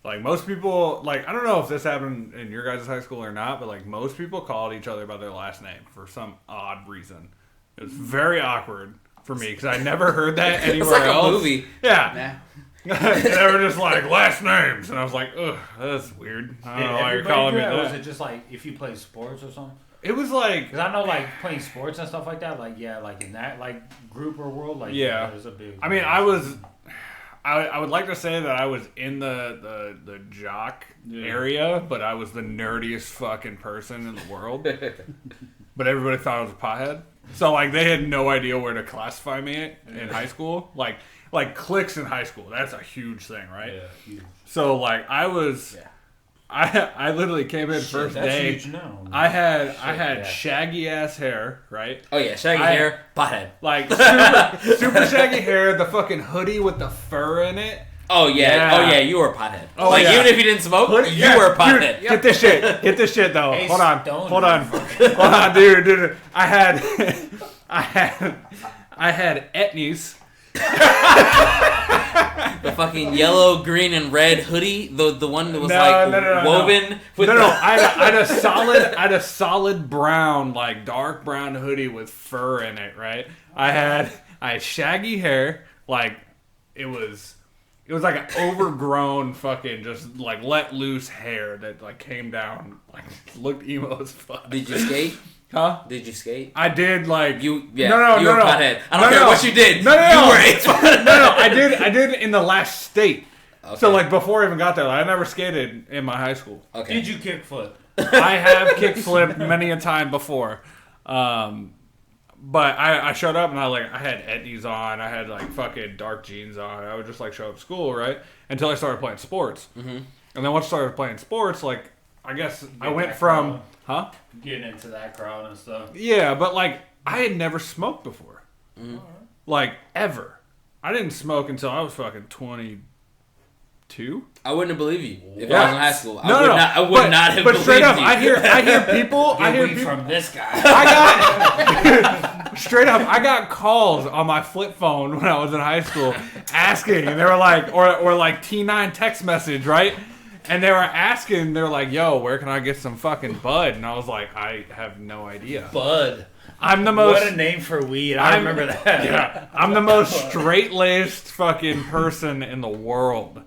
like, most people, like, I don't know if this happened in your guys' high school or not, but, like, most people called each other by their last name for some odd reason. It was very awkward for me because I never heard that anywhere It's like else. a movie. Yeah. Nah. They were just like, last names. And I was like, ugh, that's weird. I don't know why you're calling me Or was that. it just like if you play sports or something? It was like, Because I know like playing sports and stuff like that, like yeah, like in that like group or world, like Yeah. there's a big. I mean, I would like to say that I was in the jock area, but I was the nerdiest fucking person in the world. But everybody thought I was a pothead. So, like, they had no idea where to classify me in high school. Like cliques in high school, that's a huge thing, right? Yeah, huge. So, like, I was... Yeah. I literally came in Shit, first that's day. huge now. I had yeah. shaggy ass hair, right? Oh yeah, shaggy hair, pothead. Like super shaggy hair, the fucking hoodie with the fur in it. Oh yeah, Yeah. oh yeah, you were a pothead. Oh, like yeah. even if you didn't smoke, Hoodie- you yeah, were a dude, pothead. Get this shit. Get this shit though. Hey, Hold on. stoner. Hold on. Hold on, dude. I had etnies. The fucking yellow, green, and red hoodie, the one that was No. woven with I had a solid brown, like dark brown hoodie with fur in it, right? I had shaggy hair, like it was like an overgrown fucking just like let loose hair that like came down, like looked emo as fuck. Did you skate? Huh? Did you skate? I did like You you were a pothead. I don't care what you did. No, You were a pothead. no, I did in the last state. Okay. So like before I even got there, like, I never skated in my high school. Okay. Did you kickflip? I have kickflipped many a time before. But I showed up and I had etnies on. I had like fucking dark jeans on. I would just like show up to school, right? Until I started playing sports. Mm-hmm. And then once I started playing sports, like I guess I went from Getting into that crowd and stuff. Yeah, but like I had never smoked before. Mm-hmm. Like ever. I didn't smoke until I was fucking 22. I wouldn't have believed you if Yeah. I was in high school. No, I would not have But believed straight up, you. I hear people. I hear Get people. from this guy. I got straight up. I got calls on my flip phone when I was in high school asking, and they were like, or like T9 text message, right? And they were asking, they were like, "Yo, where can I get some fucking bud?" And I was like, "I have no idea." Bud. I'm the most. What a name for weed. I remember that. Yeah, I'm the most straight-laced fucking person in the world.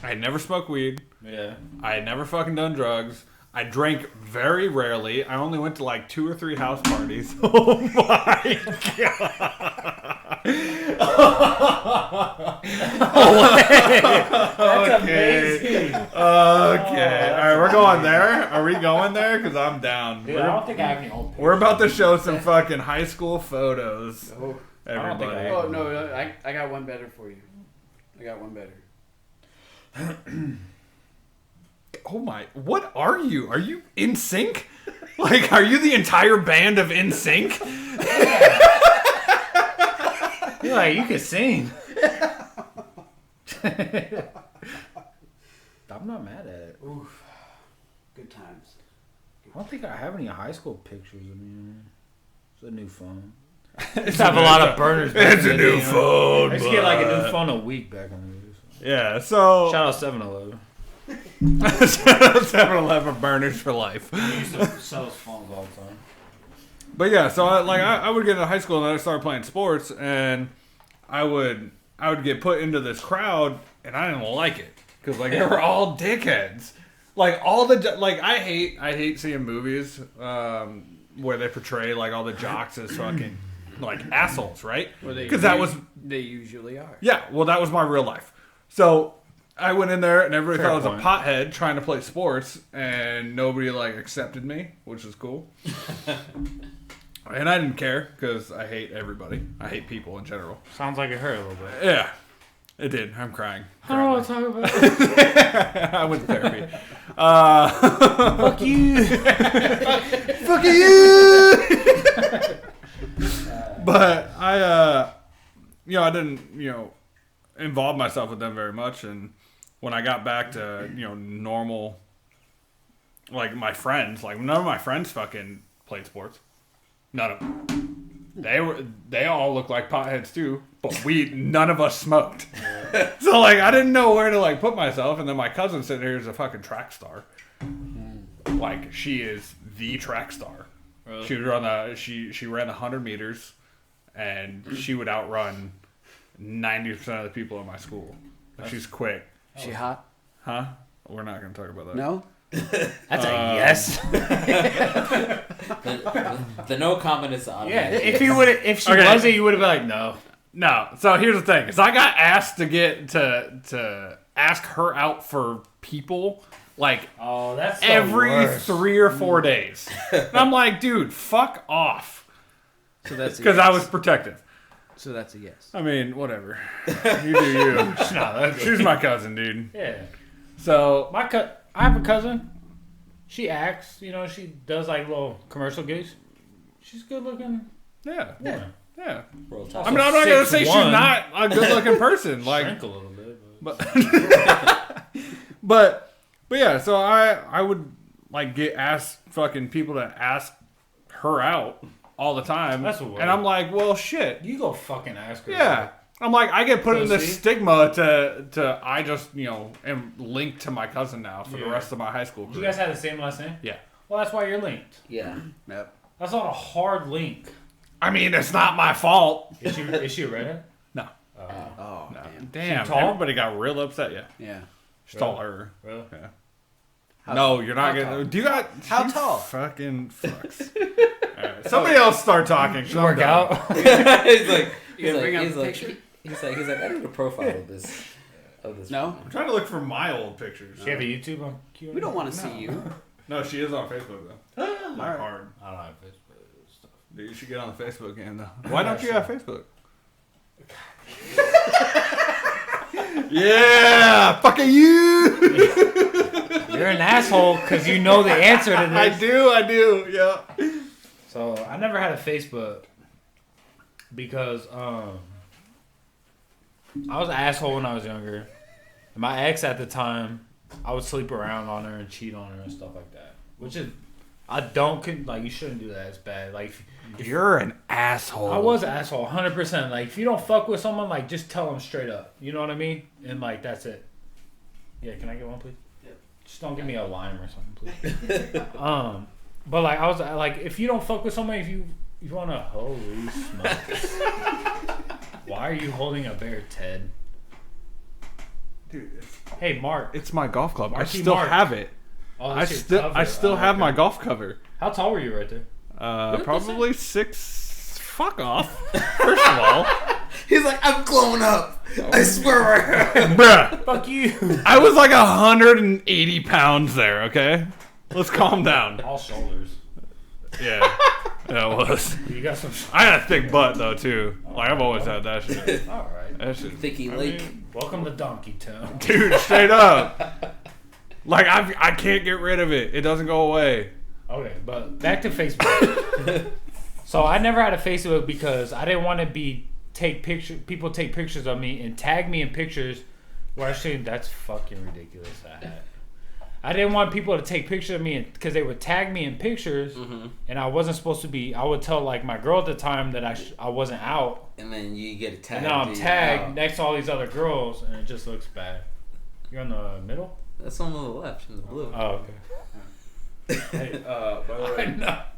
I had never smoked weed. Yeah. I had never fucking done drugs. I drank very rarely. I only went to like 2 or 3 house parties. Oh my god. That's amazing. Okay. All right, we're going there. Are we going there? Because I'm down. Dude, I don't think I have any old pictures. We're about to show some fucking high school photos. Oh, don't think I Everybody. have. oh no, I got one better for you. I got one better. Oh my, what are you? Are you in sync? Like, are you the entire band of In Sync? You're like, you can sing. I'm not mad at it. Oof. Good times. I don't think I have any high school pictures of me. It's a new phone. It's have a lot of burners. It's a new phone. I used to get like a new phone a week back in the day. Yeah, so. Shout out 7-Eleven. 7-Eleven burners for life. We used to sell those phones all the time. But yeah, so I would get into high school and I started playing sports, and I would get put into this crowd, and I didn't like it because like they were all dickheads. Like I hate seeing movies where they portray like all the jocks as fucking like assholes, right? Because they usually are. yeah. Well, that was my real life. So I went in there and everybody Fair thought I was point. a pothead trying to play sports, and nobody like accepted me, which is cool. And I didn't care because I hate everybody. I hate people in general. Sounds like it hurt a little bit. Yeah, it did. I'm crying. I don't want to talk about it. I went to therapy. Fuck you. Fuck you. But I didn't, involve myself with them very much. And when I got back to, normal, like my friends, like none of my friends fucking played sports. None of them. They all looked like potheads too, but none of us smoked. So like I didn't know where to like put myself, and then my cousin sitting here is a fucking track star. Like she is the track star. Really? She would run she ran 100 meters, and she would outrun 90% of the people in my school. Like, she's quick. She hot? Huh? We're not gonna talk about that. No? That's a yes. The no comment is automatic. Yeah. If she Okay. wasn't, you would have been like, no. No. So here's the thing: is I got asked to ask her out for people like Oh, that's every 3 or 4 days. And I'm like, dude, fuck off, So that's a because yes. I was protective. So that's a yes. I mean, whatever. You do you. She's my cousin, dude. Yeah. So I have a cousin. She acts, she does like little commercial gigs. She's good looking. yeah. Woman. Yeah. World I top. mean, I'm not gonna say she's 6'1". not a good looking person. Like, Shrank a little bit. but but yeah, so I would like get asked fucking people to ask her out all the time. That's weird. And I'm like, well, shit. You go fucking ask her. Yeah. I'm like, I get put in this Pussy. stigma to I just, am linked to my cousin now for the Yeah. rest of my high school You career. guys have the same last name? Yeah. Well, that's why you're linked. Yeah. Yep. That's not a hard link. I mean, it's not my fault. Is she a redhead? No. Oh, No. damn. Damn. She tall? Everybody got real upset. Yeah. Yeah. She's taller. Really? Yeah. How- No, you're not how gonna. tall? Do you got How you tall? Fucking fucks. Alright, somebody else start talking. 'cause I'm Work done. out. he's like, You gonna bring up the picture? he's like, I need a profile of this. No? I'm trying to look for my old pictures. She have a YouTube on Q&A? We don't want to see you. No, she is on Facebook though. Like Alright. hard. I don't have Facebook stuff. Dude, you should get on the Facebook game though. Why don't you have Facebook? Yeah, fucking you. You're an asshole because you know the answer to I this. do. Yeah. So I never had a Facebook because I was an asshole when I was younger. And my ex at the time, I would sleep around on her and cheat on her and stuff like that, which is You shouldn't do that. It's bad. Like, You're an asshole. I was an asshole, 100%. Like, if you don't fuck with someone, like, just tell them straight up. You know what I mean? And, like, that's it. Yeah, can I get one, please? Yeah. Just don't give me a lime or something, please. But, like, I was, like, if you don't fuck with someone, if you want to, holy smokes. Why are you holding a bear, Ted? Dude, hey, Mark. It's my golf club. I Marky still Mark. have it. Oh, I still have my golf cover. How tall were you right there? Probably 6. Fuck off. First of all, he's like, I'm glowing up. I swear. Bruh. Fuck you. I was like 180 pounds there. Okay, let's calm down. All shoulders. Yeah, that was. You got some. I had a thick butt though too. Like I've always had that shit. All right. That shit. Thicky Lake. Welcome to Donkey Town. Dude, straight up. Like I can't get rid of it. It doesn't go away. Okay, but back to Facebook. So I never had a Facebook because I didn't want to people take pictures of me and tag me in pictures where I shouldn't. That's fucking ridiculous. I didn't want people to take pictures of me because they would tag me in pictures, and I wasn't supposed to be. I would tell like my girl at the time that I wasn't out, and then you get a tag. And now I'm tagged next to all these other girls, and it just looks bad. You're in the middle. That's on the left in the blue. Oh, okay. Hey,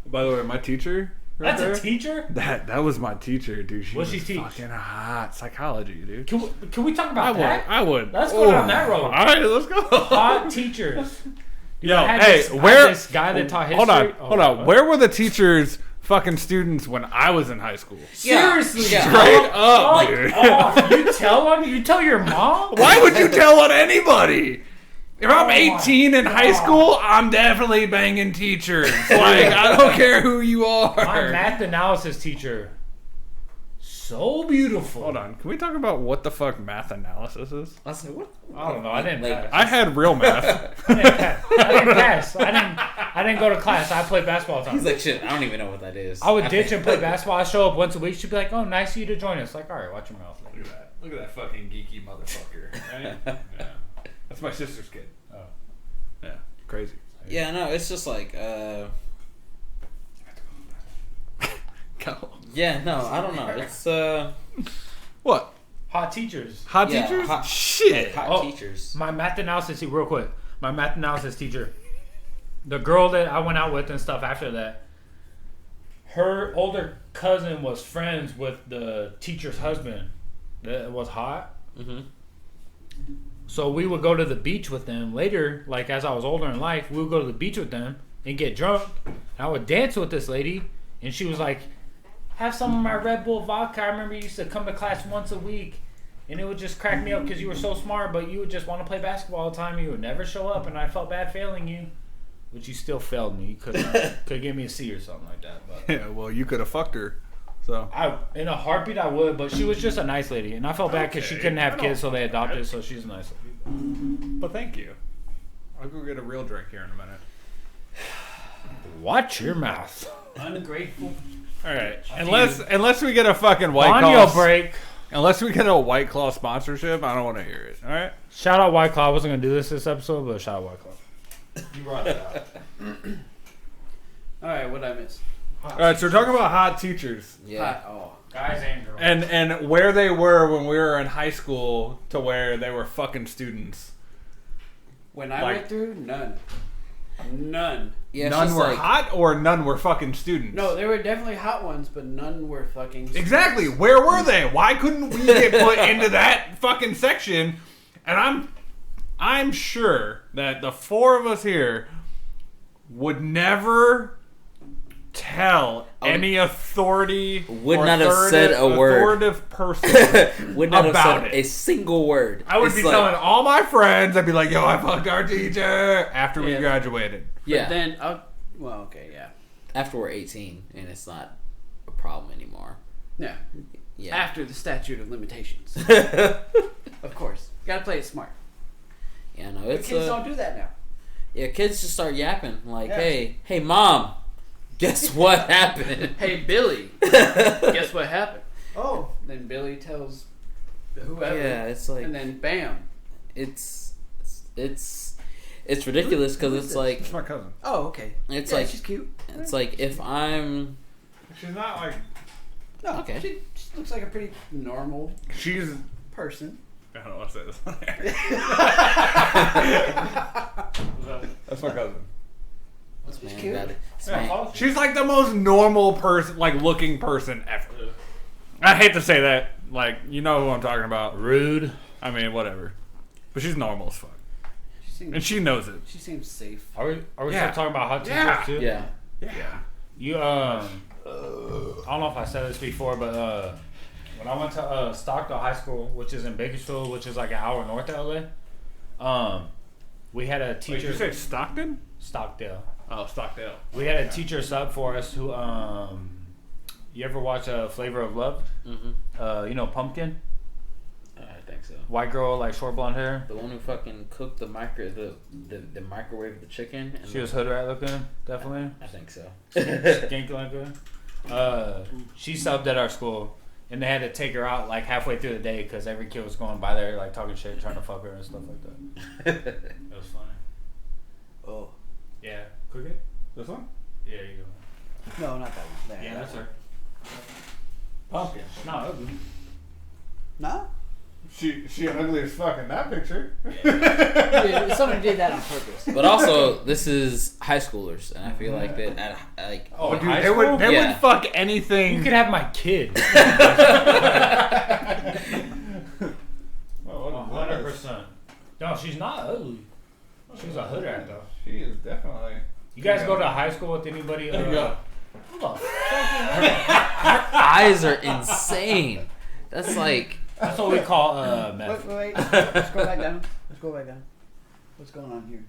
by the way, my teacher. Right That's there, a teacher? That was my teacher, dude. What'd she was teach? Fucking hot psychology, dude. Can we talk about that? I would. Let's go down that road. All right, let's go. Hot teachers. Yo, where? This guy that taught hold history. Hold on. Where were the teachers? Fucking students when I was in high school. Seriously, straight up, dude. You tell them? You tell your mom? Why would you tell on anybody? If I'm 18 in high school, I'm definitely banging teachers. Like, I don't care who you are. My math analysis teacher, so beautiful. Hold on. Can we talk about what the fuck math analysis is? I was like, what? I don't know. I didn't pass. I had real math. I didn't pass. I didn't go to class. I played basketball all the time. He's like, shit, I don't even know what that is. I would ditch and play basketball. I show up once a week. She'd be like, oh, nice of you to join us. Like, all right, watch your mouth. Look at that. Look at that fucking geeky motherfucker. Right? Yeah. That's my sister's kid. Oh. Yeah. Crazy. Yeah, no, it's just like, yeah, no, I don't know. It's, What? Hot teachers. Hot Yeah, teachers? hot- Shit. hot teachers. My math analysis, real quick. My math analysis teacher, the girl that I went out with and stuff after that, her older cousin was friends with the teacher's husband that was hot. Mm-hmm. So we would go to the beach with them later, like as I was older in life, we would go to the beach with them and get drunk. And I would dance with this lady, and she was like, have some of my Red Bull vodka. I remember you used to come to class once a week, and it would just crack me up because you were so smart, but you would just want to play basketball all the time. You would never show up, and I felt bad failing you, but you still failed me. You could give me a C or something like that. But Yeah, well, you could have fucked her. So in a heartbeat, I would, but she was just a nice lady, and I felt bad because she Okay, couldn't have I don't kids, so they feel adopted, bad. so she's a nice lady. But thank you. I'll go get a real drink here in a minute. Watch your mouth. Ungrateful. All right. Unless we get a fucking White On Claw. your break. Unless we get a White Claw sponsorship, I don't want to hear it. All right. Shout out White Claw. I wasn't going to do this episode, but shout out White Claw. You brought it out. All right, what I miss? All right. So we're talking about hot teachers Yeah. Guys and girls. and where they were when we were in high school to where they were fucking students. When I Like- went through, none. Yeah, it's None just were like, hot or none were fucking students. No, there were definitely hot ones, but none were fucking. Exactly. Where were they? Why couldn't we get put into that fucking section? And I'm sure that the four of us here would never tell any authority Would or not have said a word. authoritative person would not have about said it. a single word. I would It's be like, telling all my friends, I'd be like, yo, I fucked our teacher after we Yeah. graduated. yeah, But then, well, okay, yeah. after we're 18 and it's not a problem anymore. Yeah. Yeah. After the statute of limitations. Of course. Gotta play it smart. Yeah, no, But it's kids don't do that now. yeah, kids just start yapping like, Yeah. hey, mom, guess what happened? Hey, Billy, guess what happened? Oh. Then Billy tells whoever. Yeah, it's like And then bam. it's It's ridiculous because it's like It's my cousin. Oh, okay. It's Yeah, like she's cute. it's like if I'm She's not like No, Okay. She looks like a pretty normal she's. person. I don't want to say this on air. That's my cousin. this She's man cute. got it. This Yeah, man- She's like the most normal person, like looking person ever. I hate to say that. Like, you know who I'm talking about. Rude. I mean, whatever. But she's normal as fuck. She seems, And she knows it. she seems safe. Are we Yeah. still talking about hot teachers Yeah. too? yeah. Yeah. You I don't know if I said this before, but when I went to Stockdale High School, which is in Bakersfield, which is like an hour north of LA, we had a Wait, teacher. did you say Stockton? Stockdale. Oh, Stockdale. We had a teacher sub for us who you ever watch Flavor of Love? Mm-hmm. You know Pumpkin, I think so. white girl like short blonde hair. The one who fucking cooked the microwave the chicken. And She was hood rat looking, definitely. I think so. Skank looking. She subbed at our school, and they had to take her out like halfway through the day because every kid was going by there like talking shit, trying to fuck her and stuff like that. It was funny. Oh. Yeah, cook it. This one? Yeah, you go. No, not that one. There. Yeah, that's her. Pumpkin. No, ugly. No? She ugly as fuck in that picture. Dude, somebody did that on purpose. But also, this is high schoolers, and I feel like that like Oh, Dude, high they would school? they Yeah. would fuck anything. You could have my kid. Oh, 100%. No, she's not ugly. She's a hood rat though. She is definitely. You guys go to high school with anybody? There you go. Who the eyes are insane. That's like That's what we call meth. Wait. Let's go back down. Let's go back down. What's going on here?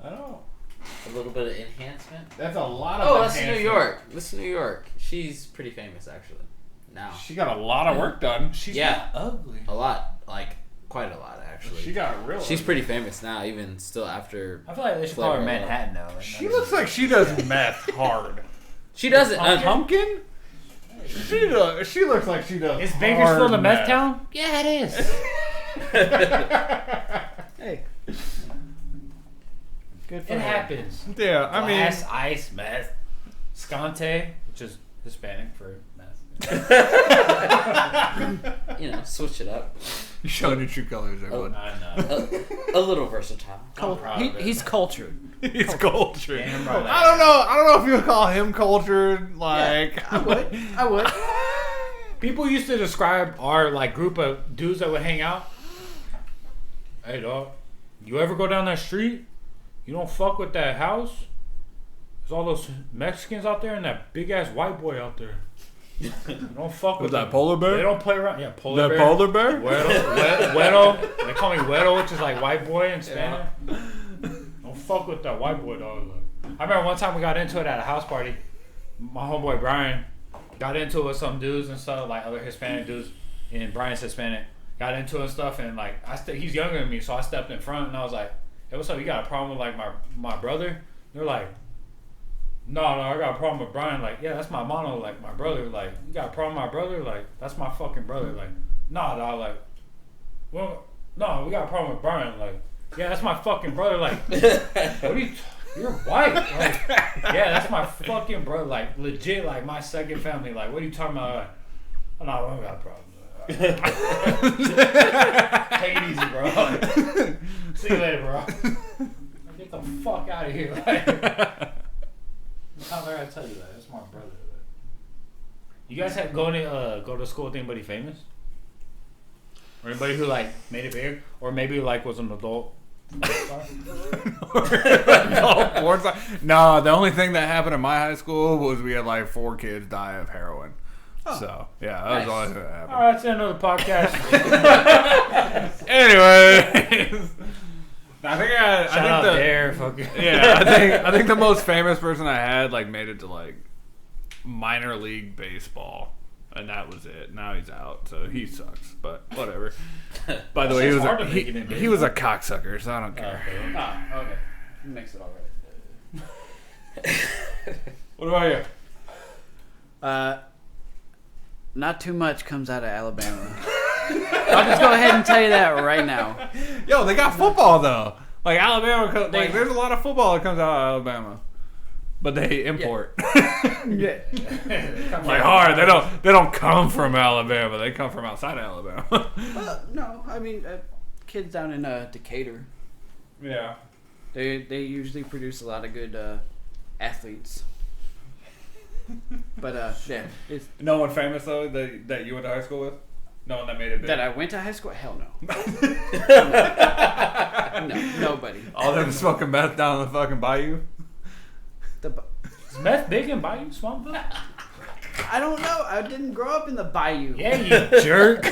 I don't know. a little bit of enhancement. That's a lot of. Oh, that's New enhancement. York. That's New York. She's pretty famous actually. Now She got a lot of work done. She's Yeah. not ugly. a lot, like quite a lot actually. She got real. She's pretty famous now, even still after. I feel like they should call her Flavor of Love. Manhattan now. Like, She looks like she does meth hard. She doesn't. Pumpkin? She looks like she does. Is Bakersfield hard a meth town? Yeah, it is. Hey. Good for It her. happens. Yeah, I mean, Glass, ice, meth. Scante, which is Hispanic for meth. Switch it up. you're showing your true colors, everyone. I know. A little versatile. I'm proud of it. He's cultured. He's cultured. Damn right I don't know if you would call him cultured. Like, I would. People used to describe our like group of dudes that would hang out. Hey dog, you ever go down that street? You don't fuck with that house. There's all those Mexicans out there and that big ass white boy out there. You don't fuck with Was that them. polar bear? They don't play around. Yeah, polar That bear. polar bear? Güero. They call me Güero, which is like white boy in Spanish. Don't fuck with that white boy, dog. Like, I remember one time we got into it at a house party. My homeboy Brian got into it with some dudes and stuff, like other Hispanic dudes, and Brian's Hispanic. Got into it and stuff, and like he's younger than me, so I stepped in front and I was like, "Hey, what's up? You got a problem with like my brother?" They're like, No, I got a problem with Brian. Like, yeah, that's my mono. Like, my brother. Like, you got a problem with my brother? Like, that's my fucking brother. Like, nah, dog. Like, well, no, we got a problem with Brian. Like, yeah, that's my fucking brother. Like, what are you? You're white. Like, yeah, that's my fucking brother. Like, legit. Like, my second family. Like, what are you talking about? Like, oh, no, I don't got a problem. Take it easy, bro. Like, see you later, bro. Get the fuck out of here. Like, how dare I tell you that? That's my brother. You guys have go to school with anybody famous? Or anybody who like made it big? Or maybe like was an adult? No, the only thing that happened in my high school was we had like 4 kids die of heroin. Oh. So yeah, that was all that happened. Alright, that's the end of the podcast. Anyways, I think I think the most famous person I had like made it to like minor league baseball, and that was it. Now he's out, so he sucks. But whatever. By the way, he was a cocksucker, so I don't care. Okay. Makes it all right. What about you? Not too much comes out of Alabama. I'll just go ahead and tell you that right now. Yo, they got football though. Like Alabama, there's a lot of football that comes out of Alabama, but they import. Yeah. Like hard, they don't come from Alabama. They come from outside of Alabama. Well, no, I mean, kids down in Decatur, Yeah. they usually produce a lot of good athletes. But yeah, it's No one famous though that you went to high school with. No one that made it big. that I went to high school. Hell no. No, nobody. All them smoking meth down in the fucking bayou. Is meth big in Bayou Swampville? I don't know. I didn't grow up in the bayou. Yeah, you jerk.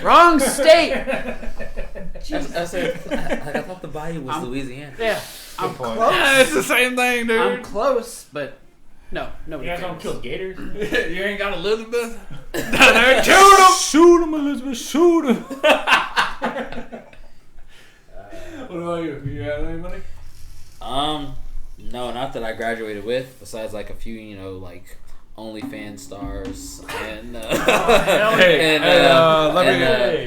Wrong state. I thought the bayou was Louisiana. Yeah, I'm point. close. Yeah, it's the same thing, dude. I'm close, but no, nobody. You guys don't cares. kill gators? You ain't got Elizabeth down there. Shoot him! Shoot him, Elizabeth. Shoot him. What about you? You got any money? No, not that I graduated with. Besides, like a few, like OnlyFans stars and Hey,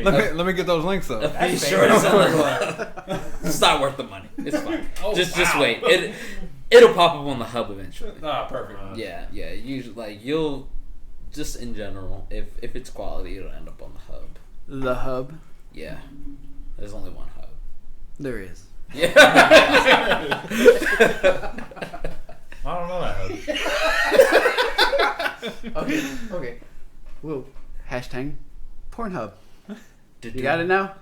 let me get those links though. a few shorts. It's not worth the money. It's fine. Just wait. It'll pop up on the hub eventually. Ah, perfect. Yeah. Usually, you'll just in general, if it's quality, it'll end up on the hub. The hub. Yeah, there's only one hub. There is. Yeah. I don't know that. Okay. Whoa. Hashtag Pornhub. You got it now?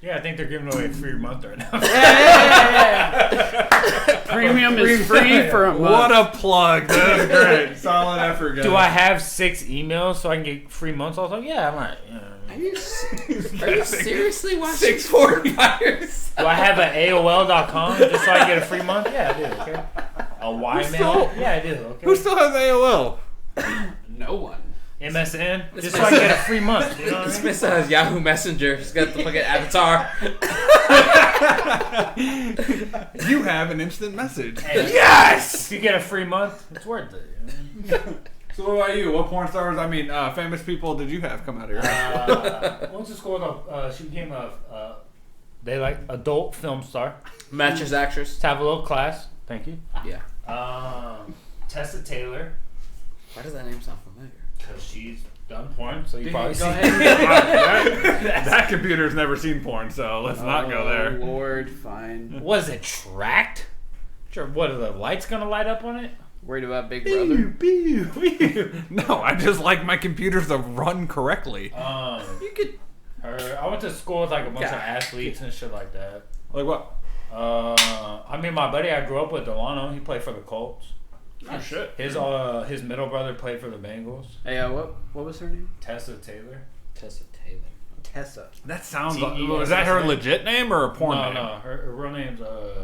Yeah, I think they're giving away a free month right now. Premium is free for a month. What a plug! That's great. Solid effort, guys. Do I have 6 emails so I can get free months? Also, yeah, I might. Are you seriously watching 6 fires? Do I have an AOL.com just so I can get a free month? Yeah, I do. Okay. A Ymail? Yeah, I do. Okay. Who still has AOL? No one. MSN? Just so I can get a free month. You know what I mean? Smith has Yahoo Messenger. He's got the fucking avatar. You have an instant message. Hey, Yes! if you get a free month, it's worth it. You know? So what about you? What porn stars, famous people did you have come out of your house? Went to school with she became adult film star. Mattress actress. Let's have a little class. Thank you. Yeah. Tessa Taylor. Why does that name sound familiar? Because she's done porn, so you probably Go see ahead. that computer's never seen porn, so let's not go there. Oh, Lord, fine. Was it tracked? Sure. What are the lights gonna light up on it? Worried about Big Brother? No, I just like my computers to run correctly. You could. I went to school with like a bunch of athletes and shit like that. Like what? My buddy I grew up with, Delano, he played for the Colts. Oh shit. His middle brother played for the Bengals. Hey, what was her name? Tessa Taylor. Tessa Taylor. Tessa. That sounds T-E-S-S-A. like. Was that her legit name or a porn name? No, her real name's I don't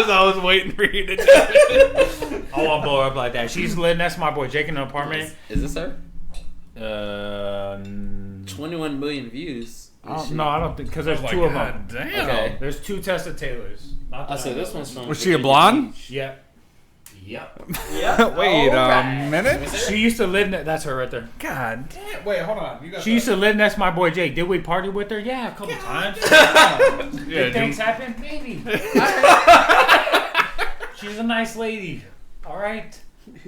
know. I was waiting for you to tell me. I won't blow her up like that. She's living next to my boy Jake in an apartment. Is this her? 21 million views. No, I don't think because there's two of them. Damn. Okay. There's 2 Tessa Taylors. Not that So I this know. one's from. Was she a blonde? Yep. Yep. Wait a minute. She used to live. That's her right there. God damn. Wait, hold on. You got She used to live next to my boy Jake. Did we party with her? Yeah, a couple times. Yeah, Things happen, maybe. She's a nice lady. All right.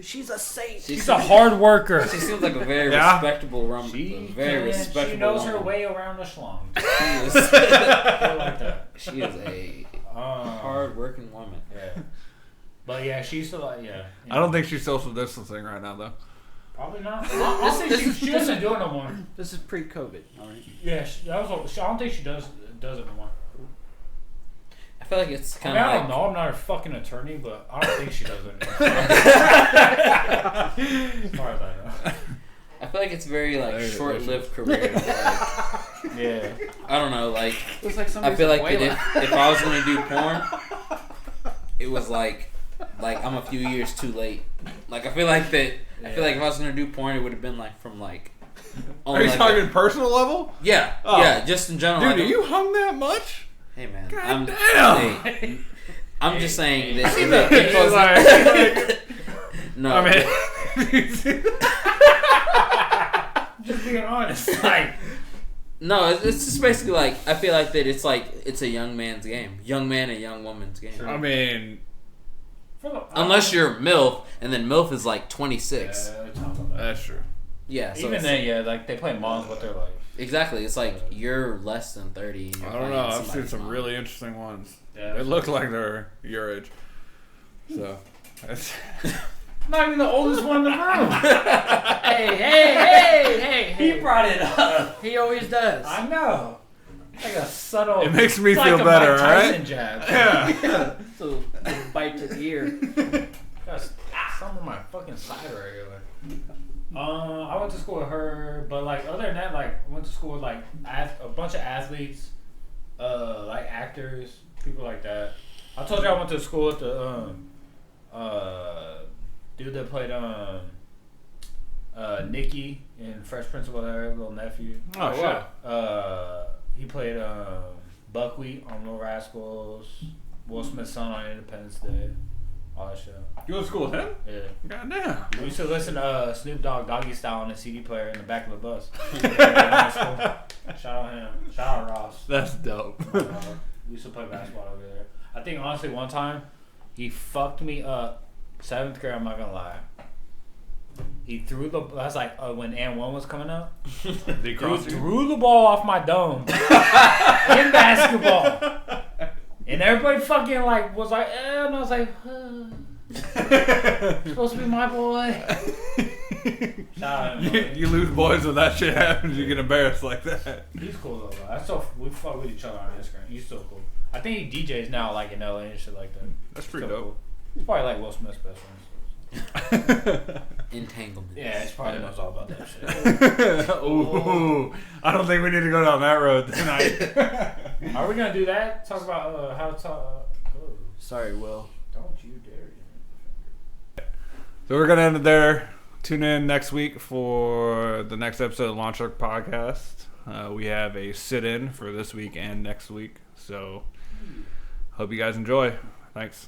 She's a saint. She's a hard worker. She seems like a very Yeah. respectable rum. She respectable. knows her way around the schlong. She is, Like that. she is a hard-working woman. Yeah. But yeah, she used to I don't think she's social distancing right now, though. Probably not. I don't think she doesn't do it no more. This is pre-COVID, all right? Yeah, I don't think she does it no more. I feel like it's I kind mean, of I like. don't know. I'm not a fucking attorney, but I don't think she does it anymore. As far as I know. I feel like it's very like There's short-lived career. Like, Yeah. I don't know. Like Looks like I somebody's feel like that abuela. if I was gonna do porn, it was like I'm a few years too late. Like I feel like that. I feel like if I was gonna do porn, it would have been like from like. Are you like talking personal level? Yeah, Oh. yeah, just in general. Dude, like, are you hung that much? Hey man, God damn. damn. I'm just saying that. See if the- it was- like- no, I mean, Just being honest. Like, No, it's just basically like I feel like that it's a young man's game, young man and young woman's game. I mean, unless you're MILF, and then MILF is like 26. Yeah, that's true. Yeah, so even then, like they play moms with their life. Exactly, it's like you're less than 30. And I don't know. I've seen some really interesting ones. Yeah, they look like they're your age. So, it's not even the oldest one in the room. Hey! He brought it up. He always does. I know. Like a subtle. It makes me it's feel like better, a Mike Tyson jab. Yeah. So bite to the ear. Got some on my fucking side regular. I went to school with her, but like other than that, like I went to school with like a bunch of athletes, like actors, people like that. I told you I went to school with the dude that played Nicky in Fresh Prince of Bel-Air, little nephew. Oh shit. He played Buckwheat on Little Rascals, Will Smith's son on Independence Day, all that shit. You went to school with him? Yeah. Goddamn. We used to listen to Snoop Dogg Doggy Style on a CD player in the back of the bus. Shout out him. Shout out Ross. That's dope. We used to play basketball over there. I think honestly one time he fucked me up. 7th grade, I'm not gonna lie. He threw the. That's like when and 1 was coming up. He threw the ball off my dome in basketball, and everybody fucking like was like, and I was like, supposed to be my boy. Shout out him, you lose boys when that shit happens. You get embarrassed like that. He's cool though. That's so we fuck with each other on Instagram. He's so cool. I think he DJs now like in LA and shit like that. That's pretty so dope. Cool. He's probably like Will Smith's best friend. Entanglement. Yeah, it's probably knows all about that shit. Ooh, I don't think we need to go down that road tonight. Are we gonna do that? Talk about how to. Sorry, Will. Don't you dare! So we're gonna end it there. Tune in next week for the next episode of the Launch Truck Podcast. We have a sit-in for this week and next week. So hope you guys enjoy. Thanks.